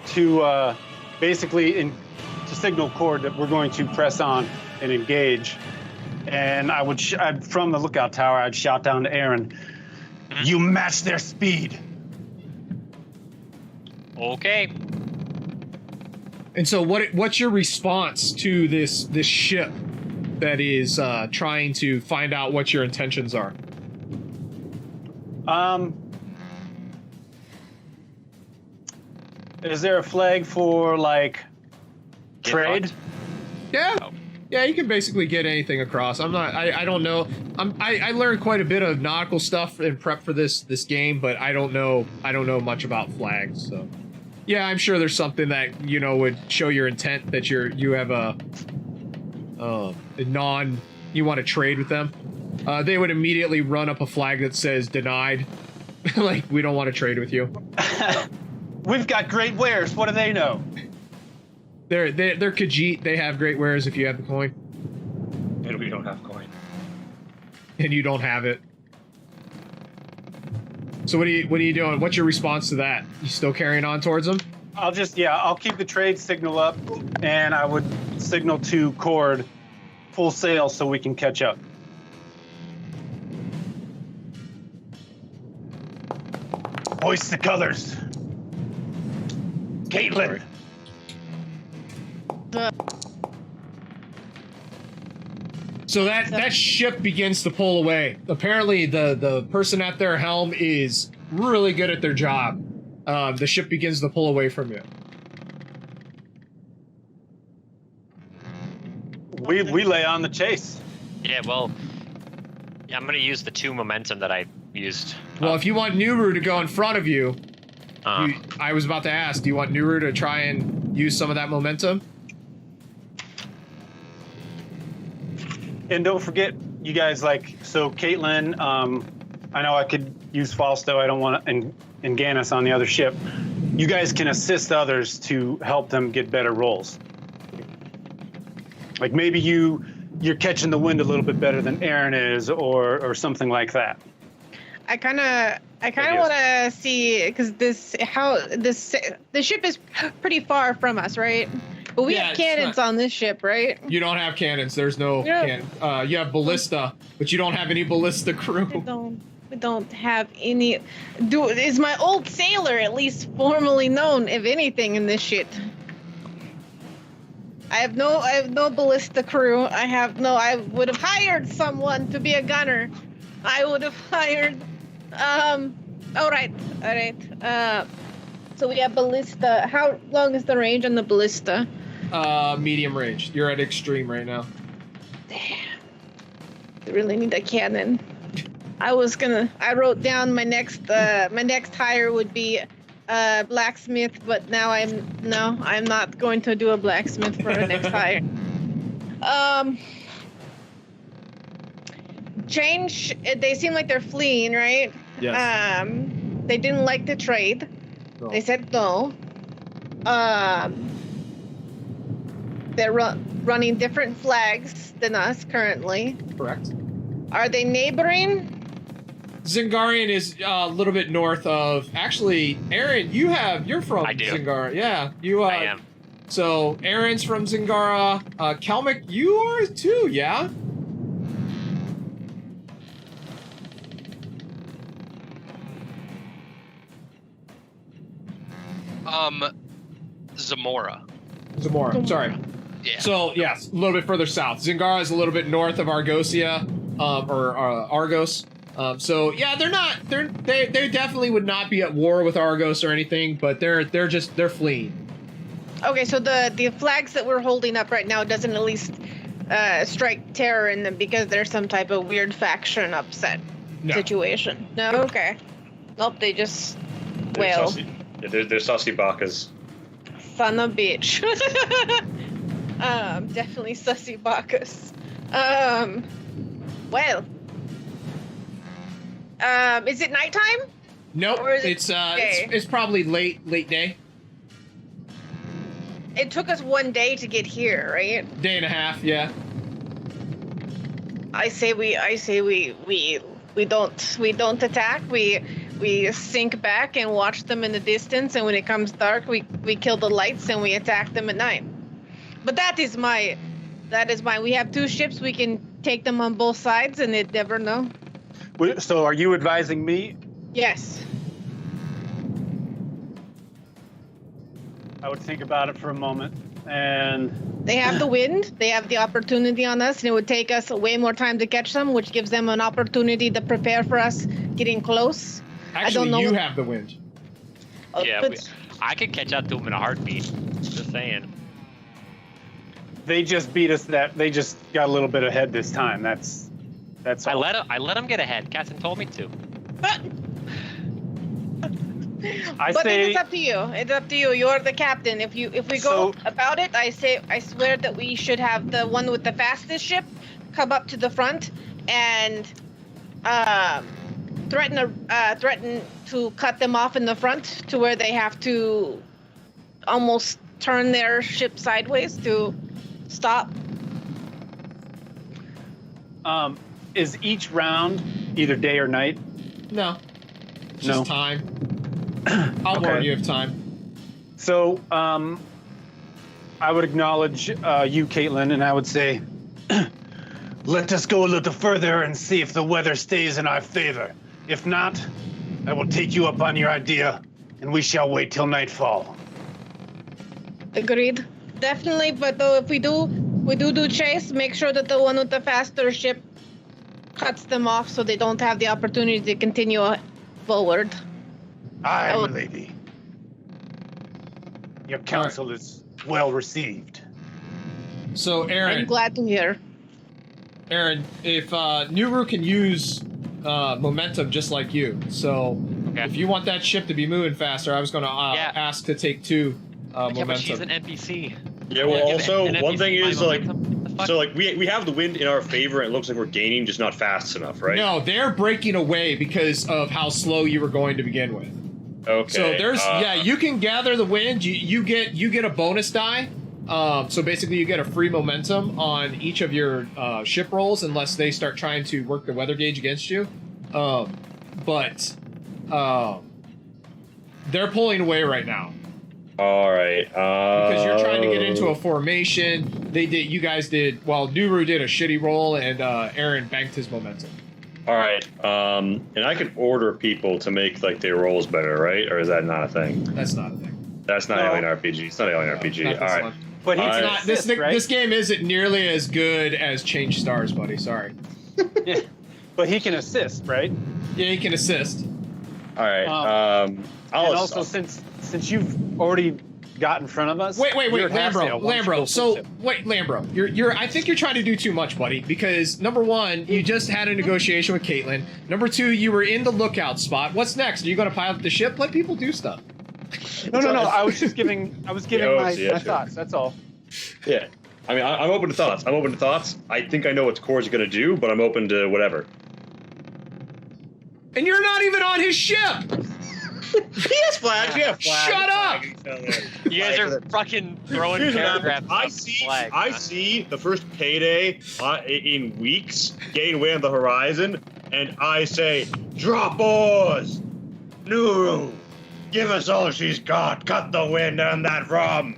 to basically to signal Cord that we're going to press on and engage. And I would from the lookout tower, I'd shout down to Aaron, "You match their speed." Okay. And so, what's your response to this ship that is trying to find out what your intentions are? Is there a flag for trade? Yeah. Oh. Yeah, you can basically get anything across. I don't know. I learned quite a bit of nautical stuff in prep for this game, but I don't know much about flags. So, yeah, I'm sure there's something that would show your intent, that you have a you want to trade with them. They would immediately run up a flag that says denied. Like, we don't want to trade with you. We've got great wares. What do they know? They're Khajiit. They have great wares if you have the coin. And we don't have coin. And you don't have it. So what are you doing? What's your response to that? You still carrying on towards them? I'll keep the trade signal up, and I would signal to Cord full sail so we can catch up. Hoist the colors. Caitlin. So that ship begins to pull away. Apparently, the person at their helm is really good at their job. The ship begins to pull away from you. We lay on the chase. Yeah, well, yeah, I'm going to use the 2 momentum that I used. Well, if you want Nuru to go in front of you, I was about to ask, do you want Nuru to try and use some of that momentum? And don't forget, you guys, so Caitlin, I know I could use Fausto, I don't want to, and Gannis on the other ship. You guys can assist others to help them get better rolls. Like maybe you're catching the wind a little bit better than Aaron is, or something like that. I kind of want to see, because the ship is pretty far from us, right? But we have cannons on this ship, right? You don't have cannons. There's no cannon. You have ballista, but you don't have any ballista crew. We don't have any. Is my old sailor at least formally known, if anything, in this shit? I have no ballista crew. I would have hired someone to be a gunner. I would have hired. All right. So we have ballista. How long is the range on the ballista? Medium range. You're at extreme right now. Damn. I really need a cannon. I wrote down my next hire would be blacksmith, but now I'm not going to do a blacksmith for the next hire. Change. They seem like they're fleeing, right? Yes. They didn't like the trade. No. They said no. They're running different flags than us currently. Correct. Are they neighboring? Zingarian is a little bit north of. Actually, Aaron, you're from I do. Zingara. Yeah, you. I am. So Aaron's from Zingara. Kalmik, you are too. Yeah. Zamora. Zamora. Sorry. Yeah. So yes, a little bit further south. Zingara is a little bit north of Argosia, or Argos. So yeah, they definitely would not be at war with Argos or anything, but they're fleeing. Okay, so the flags that we're holding up right now doesn't at least strike terror in them because there's some type of weird faction upset situation. No, okay. Nope, they just wail. They're sussy bakas. Son of a bitch. Definitely sussy Bacchus. Well. Is it nighttime? Nope. Or is it It's day? it's probably late day. It took us one day to get here, right? Day and a half, yeah. I say we don't attack. We sink back and watch them in the distance, and when it comes dark, we kill the lights and we attack them at night. But that is my. We have two ships. We can take them on both sides, and they'd never know. So are you advising me? Yes. I would think about it for a moment. And They have the wind. They have the opportunity on us, and it would take us way more time to catch them, which gives them an opportunity to prepare for us getting close. Actually, I don't know you have the wind. Yeah, but I could catch up to him in a heartbeat. Just saying. they just beat us. They just got a little bit ahead this time. That's I all. let him get ahead. Casson told me to. But it's up to you. It's up to you. You're the captain. If we go about it, I swear that we should have the one with the fastest ship come up to the front and threaten to cut them off in the front to where they have to almost turn their ship sideways to stop. Is each round either day or night? No. It's No. just time. I'll Okay. warn you of time. So, I would acknowledge you, Caitlin, and I would say, let us go a little further and see if the weather stays in our favor. If not, I will take you up on your idea, and we shall wait till nightfall. Agreed. Definitely, but though if we do chase, make sure that the one with the faster ship cuts them off so they don't have the opportunity to continue forward. Aye, Oh. milady. Your counsel is well received. So, I'm Aaron, glad to hear. if Nuru can use momentum just like you, so Okay. if you want that ship to be moving faster, I was going to ask to take 2 Yeah, but she's momentum. an NPC. Yeah, well, Give also, an one NPC thing my is, like, momentum. What the fuck? so, like, we have the wind in our favor, and it looks like we're gaining, just not fast enough, right? No, they're breaking away because of how slow you were going to begin with. Okay. So there's you can gather the wind. You get a bonus die. So basically, you get a free momentum on each of your ship rolls, unless they start trying to work the weather gauge against you. But they're pulling away right now All right. because you're trying to get into a formation. You guys did. Well, Nuru did a shitty roll, and Aaron banked his momentum. All right. And I can order people to make like their rolls better, right? Or is that not a thing? That's not a thing. That's not No. Alien RPG. It's not Alien RPG. Not All this right. one. But he All can right. Not, this assist, right? this game isn't nearly as good as Change Stars, buddy. Sorry. Yeah. But he can assist, right? Yeah, he can assist. All right. And I'll also, since you've already got in front of us. Wait, you're at half sail. Why don't you go Lambro. full So sail? wait, Lambro, I think you're trying to do too much, buddy. Because number one, you just had a negotiation with Caitlin. Number two, you were in the lookout spot. What's next? Are you going to pilot the ship? Let people do stuff. No. I was just giving. I was giving Yeah, my sure. thoughts. That's all. Yeah. I mean, I'm open to thoughts. I think I know what Core's going to do, but I'm open to whatever. And you're not even on his ship. Yes, flags. Yeah, flags. Shut up! You guys are fucking throwing Here's what paragraphs. happens. of flags, I huh? see the first payday in weeks getting away on the horizon, and I say, "Drop oars, Nuru, give us all she's got. Cut the wind on that rum.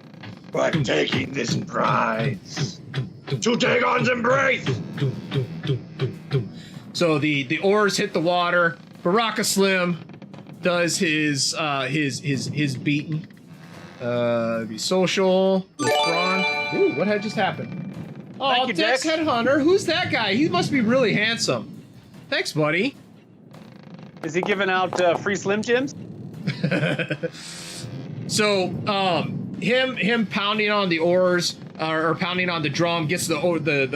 We're taking this prize to Dagon's embrace." So the oars hit the water. Baraka Slim does his beating. Be social. Withdrawn. Ooh, what had just happened? Oh, Thank you, Dex Dex. Headhunter. Who's that guy? He must be really handsome. Thanks, buddy. Is he giving out free Slim Jims? So, him pounding on the oars or pounding on the drum gets the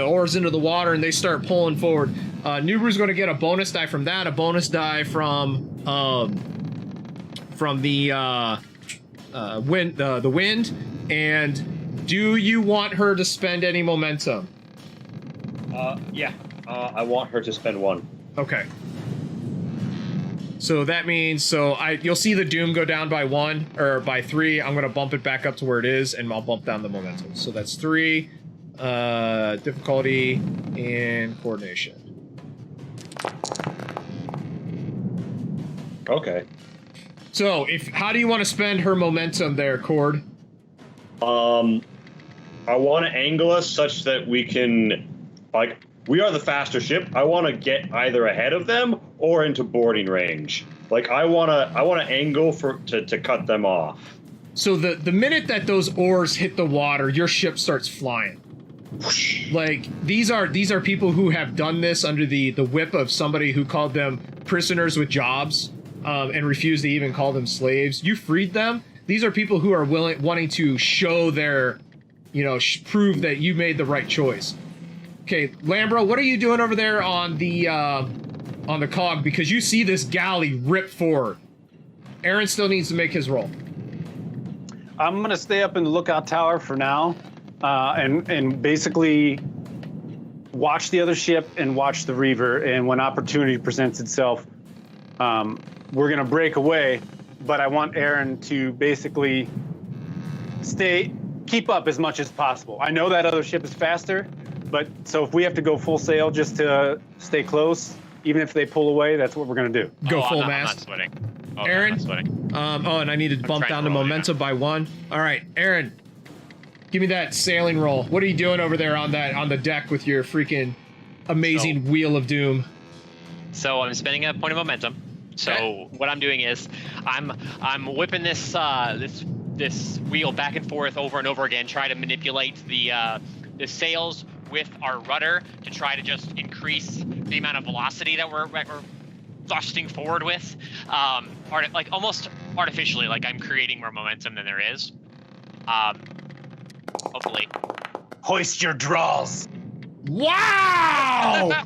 oars into the water, and they start pulling forward. Nuru's going to get a bonus die from that, a bonus die from the wind. And do you want her to spend any momentum? Yeah. I want her to spend one. Okay. So that means you'll see the doom go down by 1 or by 3. I'm gonna bump it back up to where it is, and I'll bump down the momentum. So that's 3. Difficulty and coordination. Okay. So how do you want to spend her momentum there, Cord? I want to angle us such that we can, we are the faster ship. I want to get either ahead of them or into boarding range. I want to angle to cut them off. So the minute that those oars hit the water, your ship starts flying. These are people who have done this under the whip of somebody who called them prisoners with jobs, and refused to even call them slaves. You freed them. These are people who are wanting to show their, prove that you made the right choice. Okay, Lambro, what are you doing over there on the cog? Because you see this galley rip forward. Aaron still needs to make his roll. I'm going to stay up in the lookout tower for now, and basically watch the other ship and watch the Reaver. And when opportunity presents itself, we're going to break away. But I want Aaron to basically keep up as much as possible. I know that other ship is faster, but so if we have to go full sail just to stay close, even if they pull away, that's what we're going to do. Go full I'm mast. not sweating. Oh, Aaron? I'm not sweating. And I need to bump trying down to the roll, momentum by 1. All right, Aaron, give me that sailing roll. What are you doing over there on the deck with your freaking amazing wheel of doom? So I'm spending a point of momentum. So what I'm doing is I'm whipping this wheel back and forth over and over again, trying to manipulate the sails with our rudder to try to just increase the amount of velocity that we're thrusting forward with, almost artificially, like I'm creating more momentum than there is. Hopefully. Hoist your draws. Wow!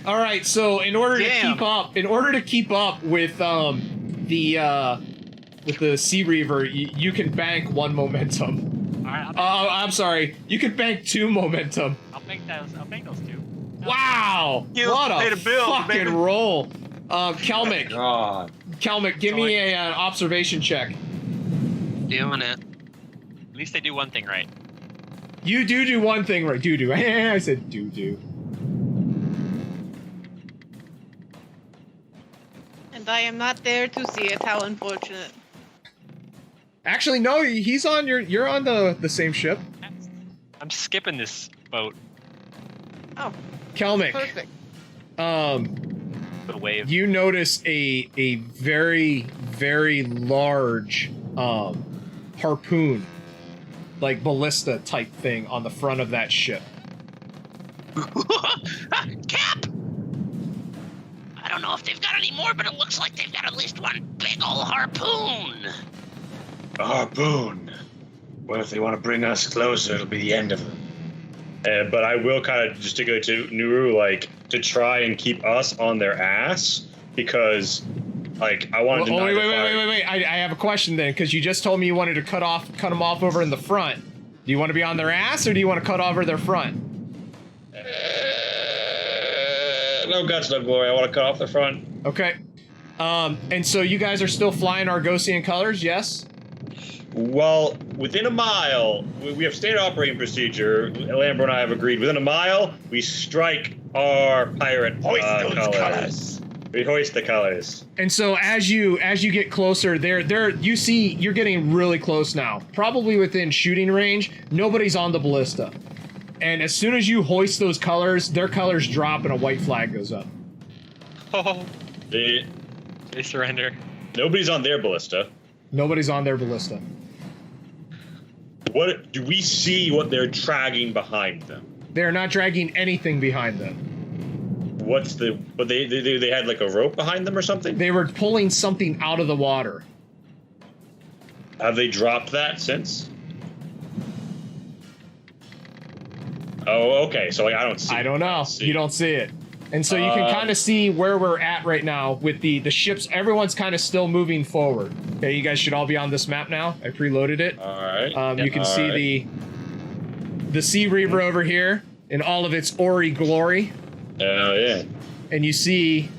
All right, so in order Damn. to keep up with the Sea Reaver, you can bank 1 momentum. All right, I'm sorry, you can bank 2 momentum. I'll bank those 2. Wow! You What paid a a bill, fucking baby. roll. Kelmick, God. give me an observation check. Doing it. At least they do one thing right. You do one thing right. Do. I said do. And I am not there to see it. How unfortunate. Actually, no, he's on you're on the same ship. I'm skipping this boat. Oh, Kelmick, perfect. The wave. you notice a very, very large harpoon, like ballista type thing on the front of that ship. Cap! I don't know if they've got any more, but it looks like they've got at least one big ol' harpoon. A harpoon. Well, if they want to bring us closer, it'll be the end of them. But I will kind of gesticulate to Nuru, to try and keep us on their ass, because, I want to deny Wait. I have a question then, because you just told me you wanted to cut them off over in the front. Do you want to be on their ass, or do you want to cut over their front? No guts, no glory. I want to cut off the front. Okay. And so you guys are still flying Argosian colors, yes? Well, within a mile, we have standard operating procedure. Lambro and I have agreed. Within a mile, we strike our pirate colors. We hoist the colors. And so as you get closer, you see you're getting really close now. Probably within shooting range. Nobody's on the ballista. And as soon as you hoist those colors, their colors drop and a white flag goes up. Oh, They surrender. Nobody's on their ballista. Nobody's on their ballista. What do we see? What they're dragging behind them? They're not dragging anything behind them. What's the? But they had like a rope behind them or something. They were pulling something out of the water. Have they dropped that since? Oh, okay. So like, I don't see. I don't know. You don't see it. And so you can kind of see where we're at right now with the ships. Everyone's kind of still moving forward. Okay, you guys should all be on this map now. I preloaded it. All right. You can see the Sea Reaver over here in all of its Ori glory. Oh yeah. And you see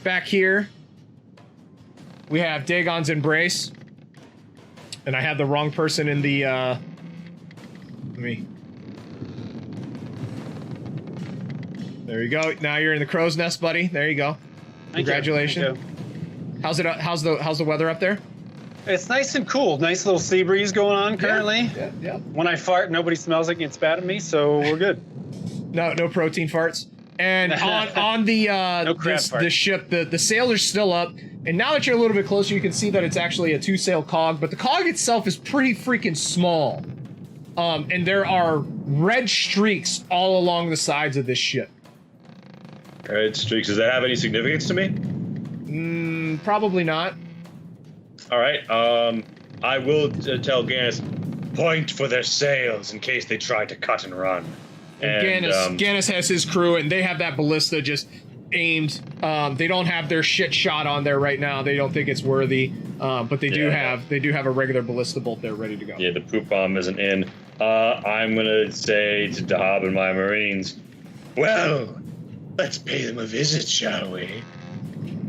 back here we have Dagon's Embrace. And I had the wrong person in the There you go. Now you're in the crow's nest, buddy. There you go. Congratulations. Thank you. How's the weather up there? It's nice and cool. Nice little sea breeze going on currently. Yeah. When I fart, nobody smells like it's bad at me, so we're good. No protein farts. And on the the ship, the sail are still up. And now that you're a little bit closer, you can see that it's actually a 2-sail cog, but the cog itself is pretty freaking small. And there are red streaks all along the sides of this ship. Red streaks. Does that have any significance to me? Probably not. All right. I will tell Gannis, point for their sails in case they try to cut and run. And Gannis has his crew, and they have that ballista just aimed. They don't have their shit shot on there right now. They don't think it's worthy, but they do have a regular ballista bolt there ready to go. Yeah, the poop bomb isn't in. I'm gonna say to Dahab and my Marines, well, let's pay them a visit, shall we?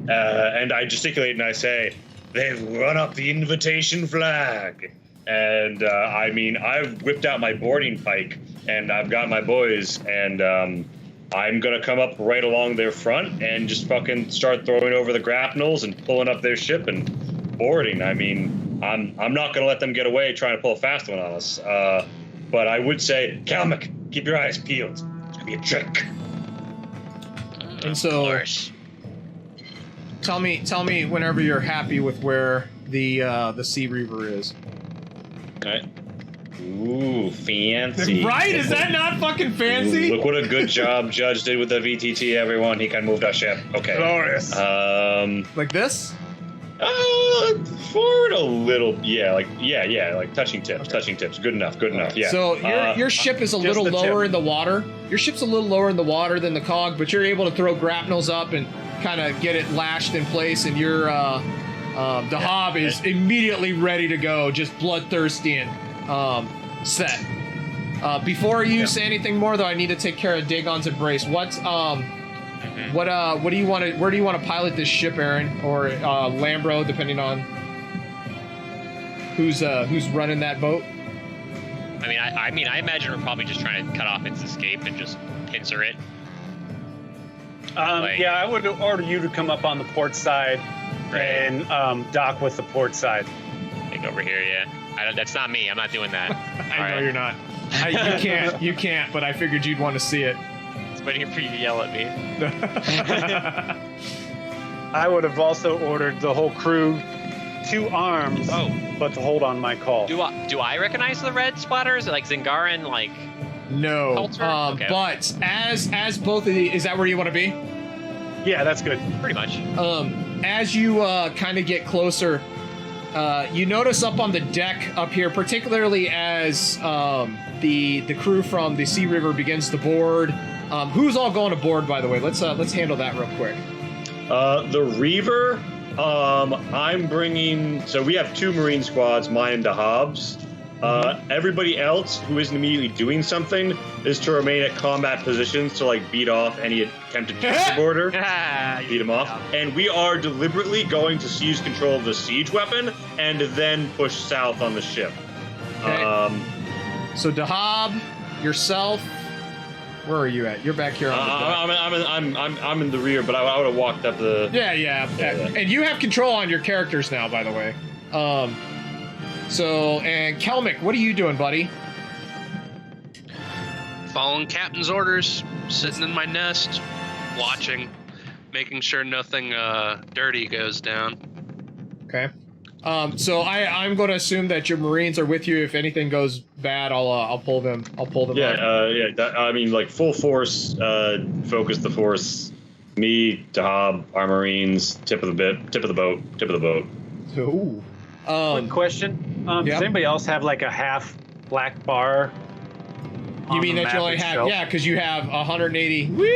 And I gesticulate and I say, they've run up the invitation flag. And I mean, I've whipped out my boarding pike, and I've got my boys, and I'm gonna come up right along their front and just fucking start throwing over the grapnels and pulling up their ship and boarding. I mean, I'm not gonna let them get away trying to pull a fast one on us. But I would say, Kalmuk, keep your eyes peeled. It's gonna be a trick. And so, tell me whenever you're happy with where the Sea Reaver is. Okay. Ooh, fancy. Right? Is that not fucking fancy? Ooh, look what a good job Judge did with the VTT, everyone. He can move our ship. Okay. Glorious. Like this? Forward a little. Yeah, like touching tips. Okay. Touching tips. Good enough. Yeah. So your ship is a little lower in the water. Your ship's a little lower in the water than the cog, but you're able to throw grapnels up and kind of get it lashed in place, and your Dahab is immediately ready to go, just bloodthirsty and set. Before you say anything more, though, I need to take care of Dagon's Embrace. What do you want to? Where do you want to pilot this ship, Aaron, or Lambro, depending on who's running that boat? I imagine we're probably just trying to cut off its escape and just pincer it. Yeah, I would order you to come up on the port side and dock with the port side. Take over here, yeah. That's not me. I'm not doing that. I know you're not. You can't. But I figured you'd want to see it. It's waiting for you to yell at me. I would have also ordered the whole crew 2 arms, but to hold on my call. Do I recognize the red splatters? Like Zingaran, like... No. Okay. But as both of the... Is that where you want to be? Yeah, that's good. Pretty much. As you kind of get closer, you notice up on the deck up here, particularly as the crew from the Sea River begins to board. Who's all going aboard, by the way? Let's handle that real quick. The Reaver, I'm bringing... So we have 2 Marine squads, mine and Dahab's. Everybody else who isn't immediately doing something is to remain at combat positions to like beat off any attempted capture border. Beat them off. And we are deliberately going to seize control of the siege weapon and then push south on the ship. Okay. So Dahab, yourself, where are you at? You're back here on the deck. I'm in the rear, but I would have walked up the. Yeah. And you have control on your characters now, by the way. So, and Kelmick, what are you doing, buddy? Following captain's orders, sitting in my nest, watching, making sure nothing dirty goes down. Okay. So I'm going to assume that your Marines are with you. If anything goes bad, I'll pull them. I'll pull them. I mean, like full force. Focus the force. Me, Dahab, our Marines. Tip of the boat. Ooh. Quick question. Does anybody else have like a half black bar? You mean that you only have? Yeah, because you have 180. Woo!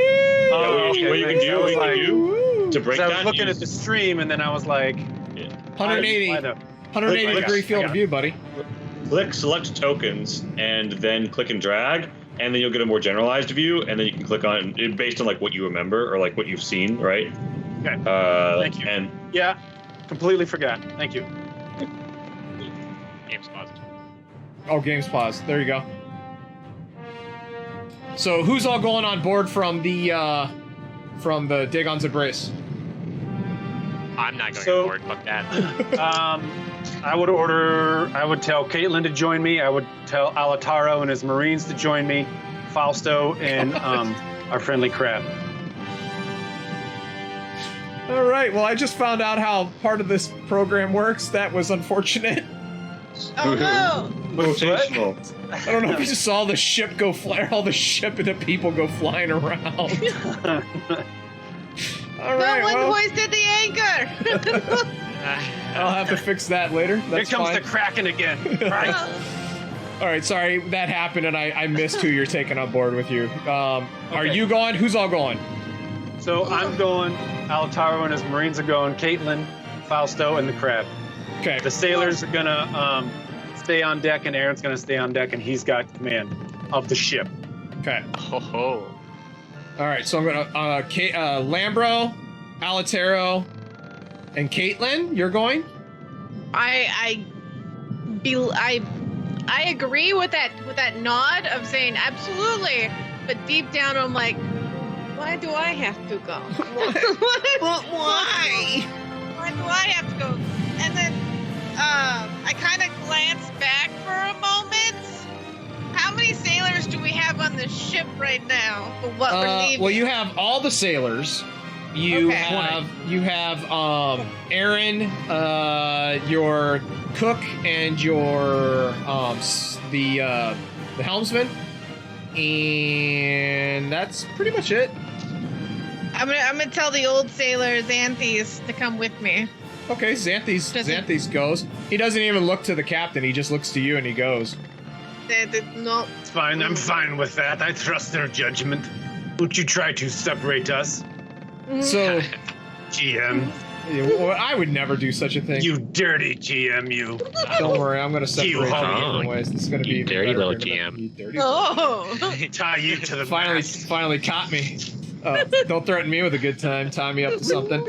What you can do to break that? I was looking at the stream and then I was like, 180 degree field of view, buddy. Click select tokens and then click and drag, and then you'll get a more generalized view, and then you can click on it based on like what you remember or like what you've seen, right? Okay. Thank you. And yeah, completely forgot. Thank you. Game's paused. Oh, game's paused. There you go. So who's all going on board from the Dagon's Embrace? I'm not going on board. Fuck that. I would tell Caitlin to join me. I would tell Alataro and his Marines to join me. Fausto and our friendly crab. All right. Well, I just found out how part of this program works. That was unfortunate. Oh no! Motivational. I don't know if you just saw the ship go fly, all the ship and the people go flying around. All right, No one hoisted the anchor! I'll have to fix that later. That's Here comes fine. the Kraken again. Right. All right, sorry that happened, and I missed who you're taking on board with you. Are you going? Who's all going? So I'm going. Alataro and his Marines are going. Caitlin, Fausto, and the crab. Okay. The sailors are gonna stay on deck, and Aaron's gonna stay on deck, and he's got command of the ship. Okay. Oh. All right, so I'm gonna Lambro, Alataro, and Caitlin. You're going. I agree with that nod of saying absolutely, but deep down I'm like, why do I have to go? Why? Why do I have to go? And then I kind of glanced back for a moment. How many sailors do we have on the ship right now? For what we're leaving? Well, you have all the sailors. You have Aaron, your cook, and your the helmsman, and that's pretty much it. I'm gonna tell the old sailor Xanthes to come with me. Okay, Xanthes goes. He doesn't even look to the captain. He just looks to you and he goes. No. It's fine. I'm fine with that. I trust their judgment. Don't you try to separate us, So, GM. I would never do such a thing. You dirty GM, you. Don't worry, I'm going to separate you homie. anyways. This is going to be You even dirty better little than GM. You dirty Oh. Tie you to the mast. Finally caught me. Don't threaten me with a good time. Tie me up to something.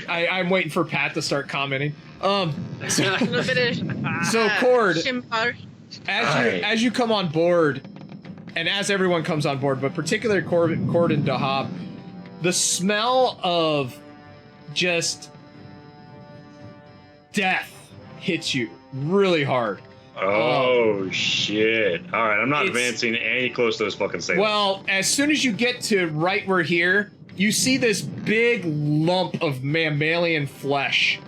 I'm waiting for Pat to start commenting. A little bit of So Cord, Shimpar. as you come on board, and as everyone comes on board, but particularly Cord and Dahab, the smell of just death hits you really hard. Oh shit! All right, I'm not advancing any close to those fucking sailors. Well, as soon as you get to right where here, you see this big lump of mammalian flesh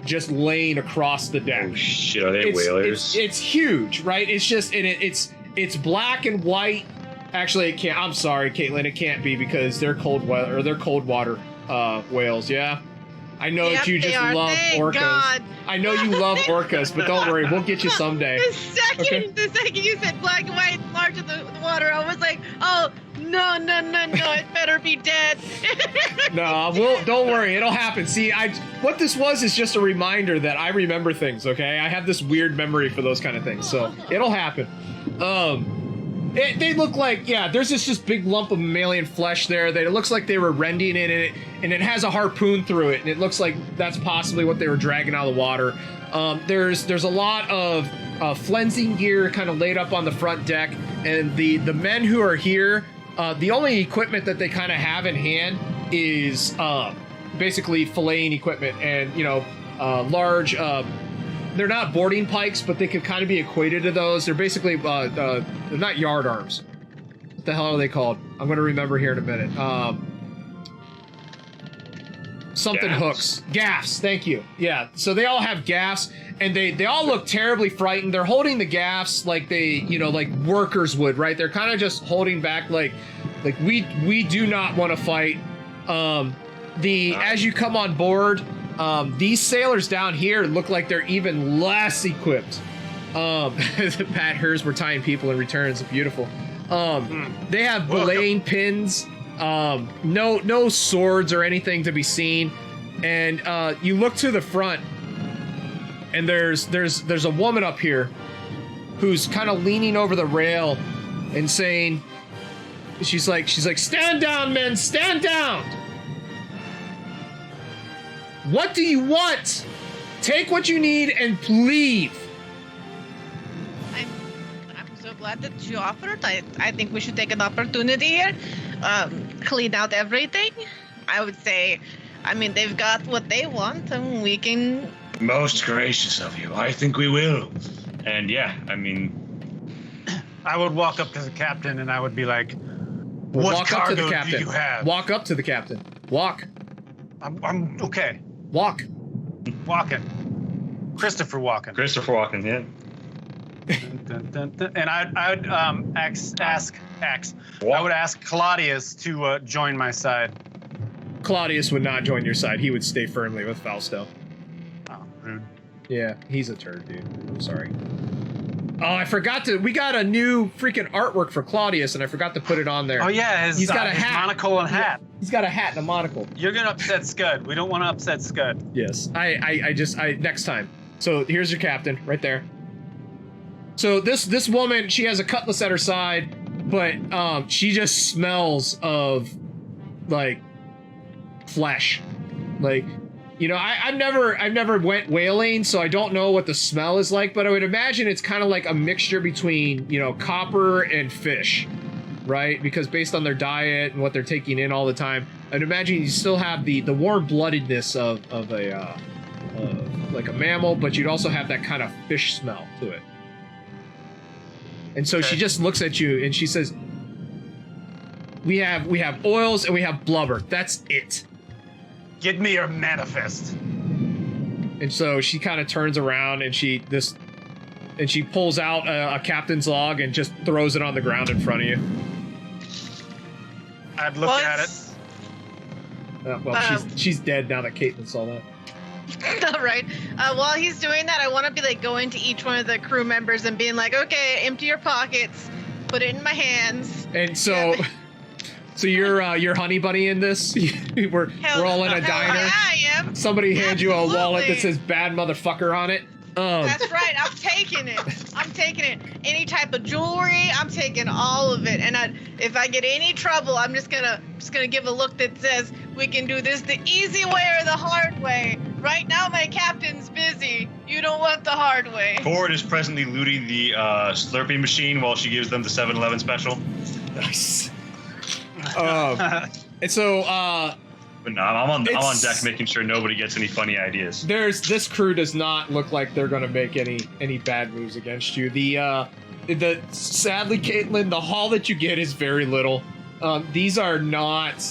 just laying across the deck. Oh shit! Are they whalers? It's huge, right? It's just it's black and white. Actually, it can't. I'm sorry, Caitlin. It can't be because they're cold weather or they're cold water whales. Yeah. I know Yep, that you they just are. love Thank orcas. God. I know you love orcas, but don't worry, we'll get you someday. The second you said black and white march of the water, I was like, oh, no, it better be dead. No, don't worry, it'll happen. See, what this was is just a reminder that I remember things, okay? I have this weird memory for those kind of things, so it'll happen. They look like, there's this just big lump of mammalian flesh there that it looks like they were rending it, and it has a harpoon through it, and it looks like that's possibly what they were dragging out of the water. There's a lot of flensing gear kind of laid up on the front deck, and the men who are here, the only equipment that they kind of have in hand is basically filleting equipment, and large. They're not boarding pikes, but they could kind of be equated to those. They're basically they're not yard arms. What the hell are they called? I'm going to remember here in a minute. Something Gaffs. hooks. Gaffs, thank you. Yeah, so they all have gaffs, and they all look terribly frightened. They're holding the gaffs like they, like workers would, right? They're kind of just holding back like we do not want to fight. As you come on board, these sailors down here look like they're even less equipped. Pat Hers, we're tying people in return. It's beautiful. They have belaying pins. No swords or anything to be seen. And you look to the front, and there's a woman up here who's kind of leaning over the rail and saying, she's like, stand down, men, stand down. What do you want? Take what you need and leave. I'm so glad that you offered. I think we should take an opportunity here, clean out everything. I would say, they've got what they want, and we can. Most gracious of you. I think we will. And I would walk up to the captain and I would be like, Walk "What up to cargo the do captain. you have?" Walk up to the captain. Walk. I'm okay. Walk. Walking. Christopher Walken. Christopher Walken, yeah. Dun, dun, dun. And I would ask Claudius to join my side. Claudius would not join your side. He would stay firmly with Fausto. Oh, rude. Yeah, he's a turd, dude. I'm sorry. Oh, I forgot to. We got a new freaking artwork for Claudius, and I forgot to put it on there. Oh yeah, he's got a his hat. monocle and hat. He's got a hat and a monocle. You're gonna upset Scud. We don't want to upset Scud. Yes. I next time. So here's your captain right there. So this woman, she has a cutlass at her side, but she just smells of like flesh. Like, I've never went whaling, so I don't know what the smell is like, but I would imagine it's kind of like a mixture between, copper and fish, right? Because based on their diet and what they're taking in all the time, I'd imagine you still have the warm-bloodedness of like a mammal, but you'd also have that kind of fish smell to it. And so she just looks at you and she says, we have oils and we have blubber. That's it. Get me your manifest. And so she kind of turns around and she pulls out a captain's log and just throws it on the ground in front of you. I'd look at it. She's dead now that Caitlin saw that. All right. While he's doing that, I want to be like going to each one of the crew members and being like, okay, empty your pockets, put it in my hands. And so, so you're honey bunny in this. we're all in a diner. Yeah, I am. Somebody hands you a wallet that Absolutely. says "bad motherfucker" on it. That's right. I'm taking it. Any type of jewelry, I'm taking all of it. And if I get any trouble, I'm just gonna give a look that says we can do this the easy way or the hard way. Right now, my captain's busy. You don't want the hard way. Ford is presently looting the Slurpee machine while she gives them the 7-Eleven special. Nice. And so, But no, I'm on deck making sure nobody gets any funny ideas. this crew does not look like they're gonna make any bad moves against you. The sadly, Caitlin, the haul that you get is very little. These are not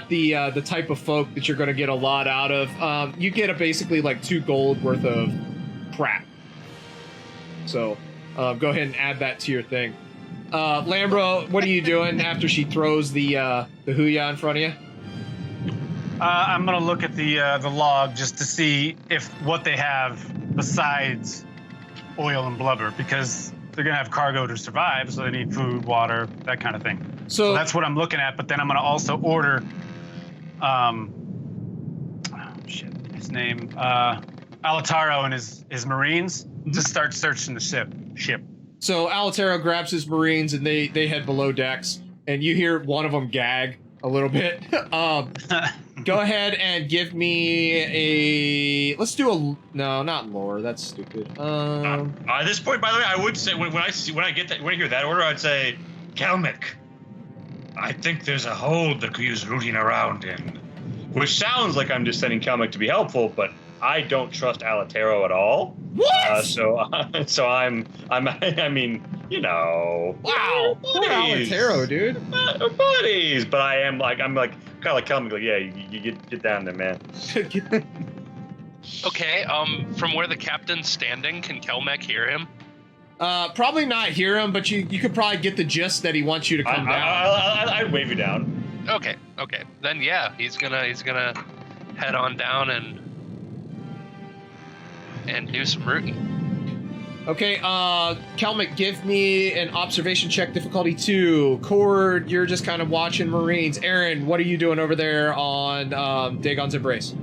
the type of folk that you're gonna get a lot out of. You get basically like 2 gold worth of crap. So go ahead and add that to your thing. Lambro, what are you doing after she throws the Huya in front of you? I'm gonna look at the log just to see if what they have besides oil and blubber, because they're gonna have cargo to survive, so they need food, water, that kind of thing. So that's what I'm looking at. But then I'm gonna also order, his name, Alataro and his Marines to start searching the ship. So Alataro grabs his Marines and they head below decks, and you hear one of them gag a little bit. Go ahead and give me a. Let's do a. No, not lore. That's stupid. At this point, by the way, I would say when I hear that order, I'd say, Kelmick, I think there's a hold the crew's rooting around in. Which sounds like I'm just sending Kelmick to be helpful, but I don't trust Alataro at all. What? So I mean, you know. Wow. Poor Alataro, dude. Buddies. But I'm kind of like Kelmick, like, yeah, you get down there, man. Okay, from where the captain's standing, can Kelmec hear him? Probably not hear him, but you could probably get the gist that he wants you to come down. I'd wave you down. Okay. Then yeah, he's gonna head on down and do some rooting. Okay, Kelmick, give me an observation check, difficulty 2. Cord, you're just kind of watching Marines. Aaron, what are you doing over there on Dagon's Embrace?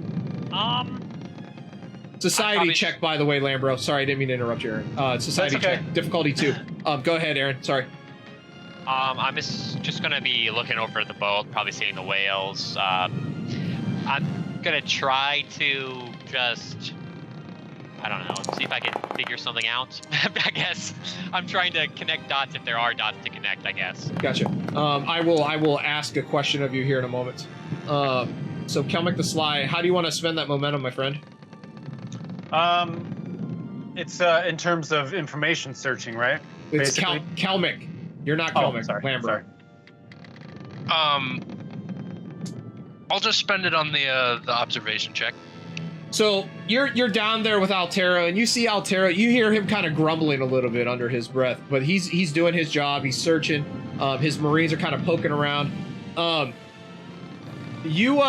Society check, by the way, Lambro. Sorry, I didn't mean to interrupt you, Aaron. Society check, difficulty 2. Go ahead, Aaron. Sorry. I'm just gonna be looking over at the boat, probably seeing the whales. I'm gonna try to just, I don't know, see if I can figure something out. I guess I'm trying to connect dots if there are dots to connect, I guess. Gotcha. I will ask a question of you here in a moment. So Kelmick the Sly, how do you want to spend that momentum, my friend? It's in terms of information searching, right? It's Kelmick. You're not Kelmick. Sorry. Lambert. I'll just spend it on the observation check. So you're down there with Altero, and you see Altero. You hear him kind of grumbling a little bit under his breath, but he's doing his job. He's searching. His Marines are kind of poking around. You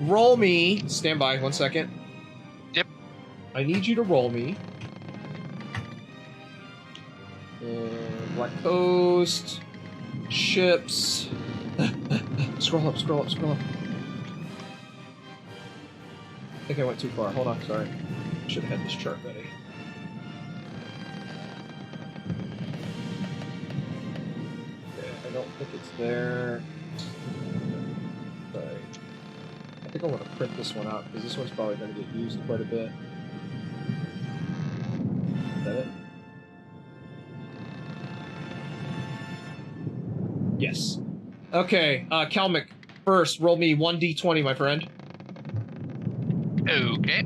roll me. Stand by 1 second. Yep. I need you to roll me. Black Coast ships. Scroll up. I think I went too far. Hold on, sorry. Should have had this chart ready. Okay, I don't think it's there. Sorry. I think I want to print this one out because this one's probably going to get used quite a bit. Is that it? Yes. Okay, Kelmick, first, roll me 1d20, my friend. Okay.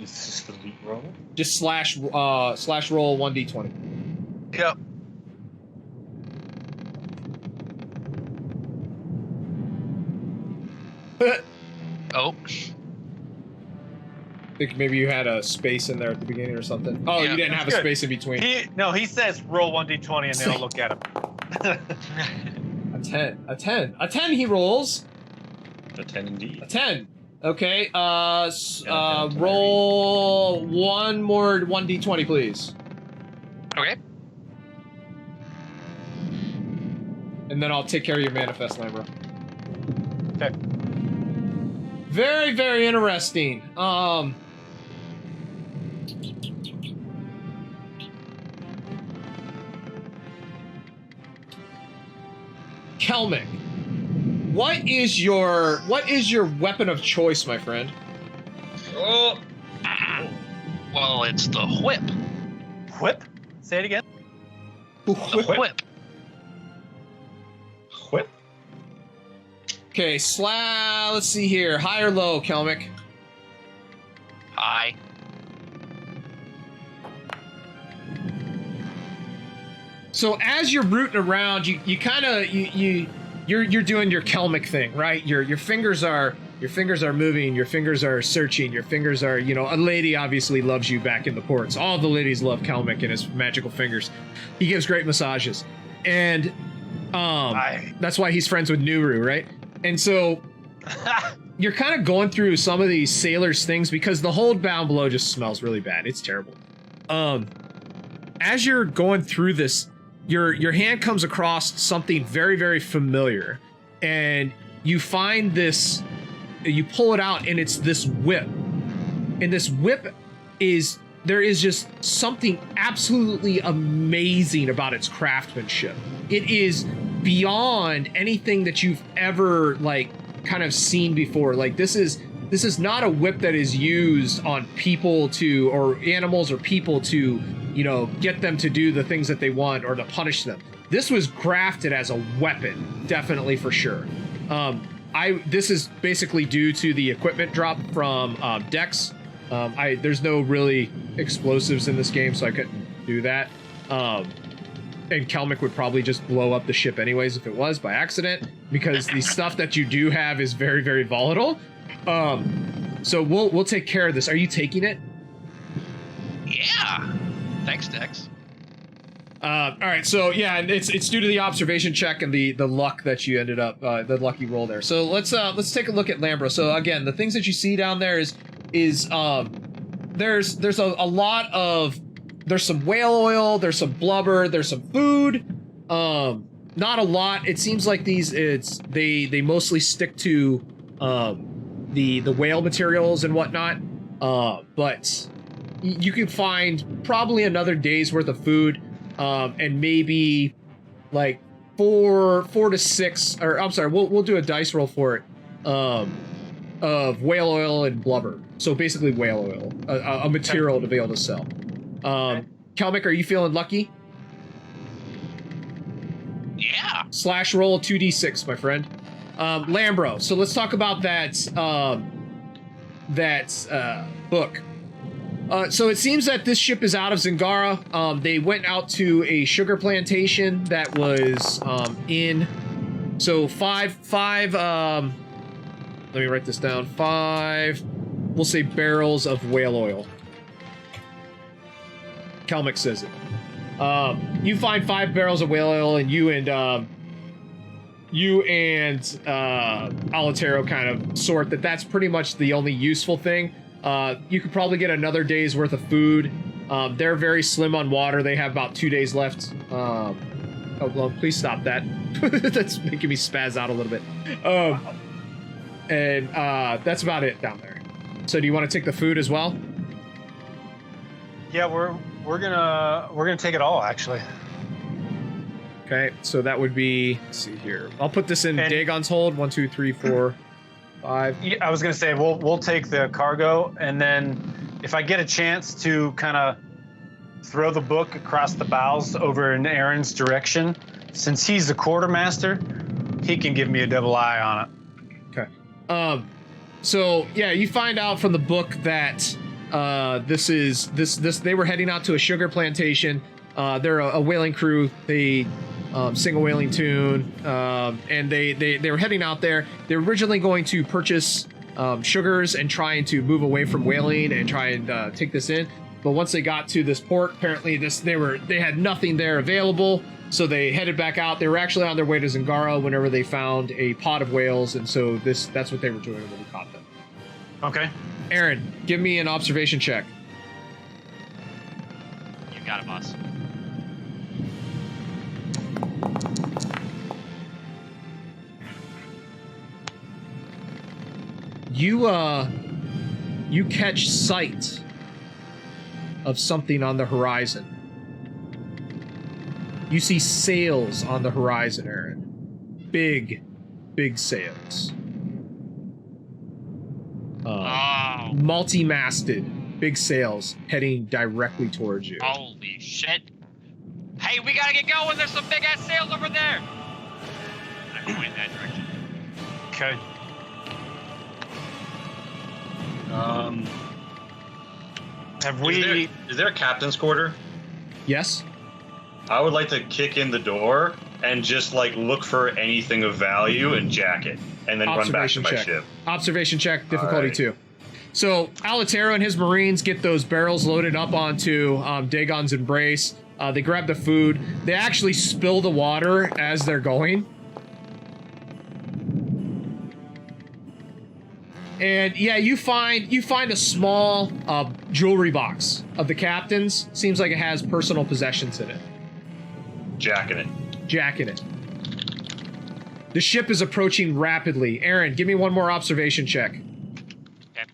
Is this the lead roll? Just slash roll 1d20. Yep. Oh. I think maybe you had a space in there at the beginning or something. Oh, Yeah, you didn't have a that's space in between. He says roll 1d20 and then I'll look at him. A 10. A 10. A 10 he rolls. A 10 indeed. A 10. Okay, roll one more 1d20, please. Okay. And then I'll take care of your manifest, Lambro. Okay. Very, very interesting. Kelmick, what is your weapon of choice, my friend? Oh. Well, it's the whip. Whip? Say it again. Whip. Whip? Okay, let's see here. High or low, Kelmick? High. So as you're rooting around, you're doing your Kelmick thing, right? Your fingers are Your fingers are moving, your fingers are searching, your fingers are, you know, a lady obviously loves you back in the ports. All the ladies love Kalmik and his magical fingers. He gives great massages. And that's why he's friends with Nuru, right? And so you're kind of going through some of these sailors' things because the hold down below just smells really bad. It's terrible. As you're going through this, your hand comes across something very, very familiar, and you find this. You pull it out, and it's this whip. And this whip there is just something absolutely amazing about its craftsmanship. It is beyond anything that you've ever like kind of seen before. Like this is not a whip that is used on people to, or animals or people to, you know, get them to do the things that they want or to punish them. This was crafted as a weapon, definitely for sure. This is basically due to the equipment drop from Dex. There's no really explosives in this game, so I couldn't do that. And Kalmik would probably just blow up the ship anyways if it was by accident, because the stuff that you do have is very, very volatile. So we'll take care of this. Are you taking it? Yeah. Thanks, Dex. All right, so yeah, and it's due to the observation check and the luck that you ended up the lucky roll there. So let's take a look at Lambro. So again, the things that you see down there is there's a lot of, there's some whale oil, there's some blubber, there's some food. Not a lot. It seems like they mostly stick to the whale materials and whatnot. But you can find probably another day's worth of food. And maybe like four to six, or I'm sorry, we'll do a dice roll for it, of whale oil and blubber. So basically whale oil, a material to be able to sell. Kalmik, are you feeling lucky? Yeah. Slash roll 2d6, my friend. Lambro, so let's talk about that book. So it seems that this ship is out of Zingara. They went out to a sugar plantation that was so five let me write this down. 5, we'll say, barrels of whale oil. Kalmik says it. You find 5 barrels of whale oil, and you and Alatero kind of sort that's pretty much the only useful thing. You could probably get another day's worth of food. They're very slim on water. They have about 2 days left. Oh, well, please stop that. That's making me spaz out a little bit. And that's about it down there. So do you want to take the food as well? Yeah, we're gonna take it all, actually. Okay, so that would be, let's see here. I'll put this in Dagon's hold. 1, 2, 3, 4, 5. Yeah, I was gonna say we'll take the cargo, and then if I get a chance to kind of throw the book across the bows over in Aaron's direction, since he's the quartermaster, he can give me a double eye on it. Okay. So yeah, you find out from the book that this they were heading out to a sugar plantation. They're a whaling crew. They sing a whaling tune, and they were heading out there. They're originally going to purchase sugars and trying to move away from whaling and try and take this in. But once they got to this port, apparently they had nothing there available, so they headed back out. They were actually on their way to Zingara whenever they found a pod of whales, and so that's what they were doing when we caught them. Okay. Aaron, give me an observation check. You got it, boss. You catch sight of something on the horizon. You see sails on the horizon, Aaron. Big sails. Multi-masted, big sails heading directly towards you. Holy shit. Hey, we gotta get going. There's some big ass sails over there. I point in that direction. Okay. Have we? Is there a captain's quarter? Yes? I would like to kick in the door and just like look for anything of value and jack it, and then run back to my ship. Observation check, difficulty Alright. 2. So Alatero and his Marines get those barrels loaded up onto Dagon's Embrace. They grab the food. They actually spill the water as they're going. And yeah, you find a small jewelry box of the captain's. Seems like it has personal possessions in it. Jacking it. Jacking it. The ship is approaching rapidly. Aaron, give me one more observation check. Okay.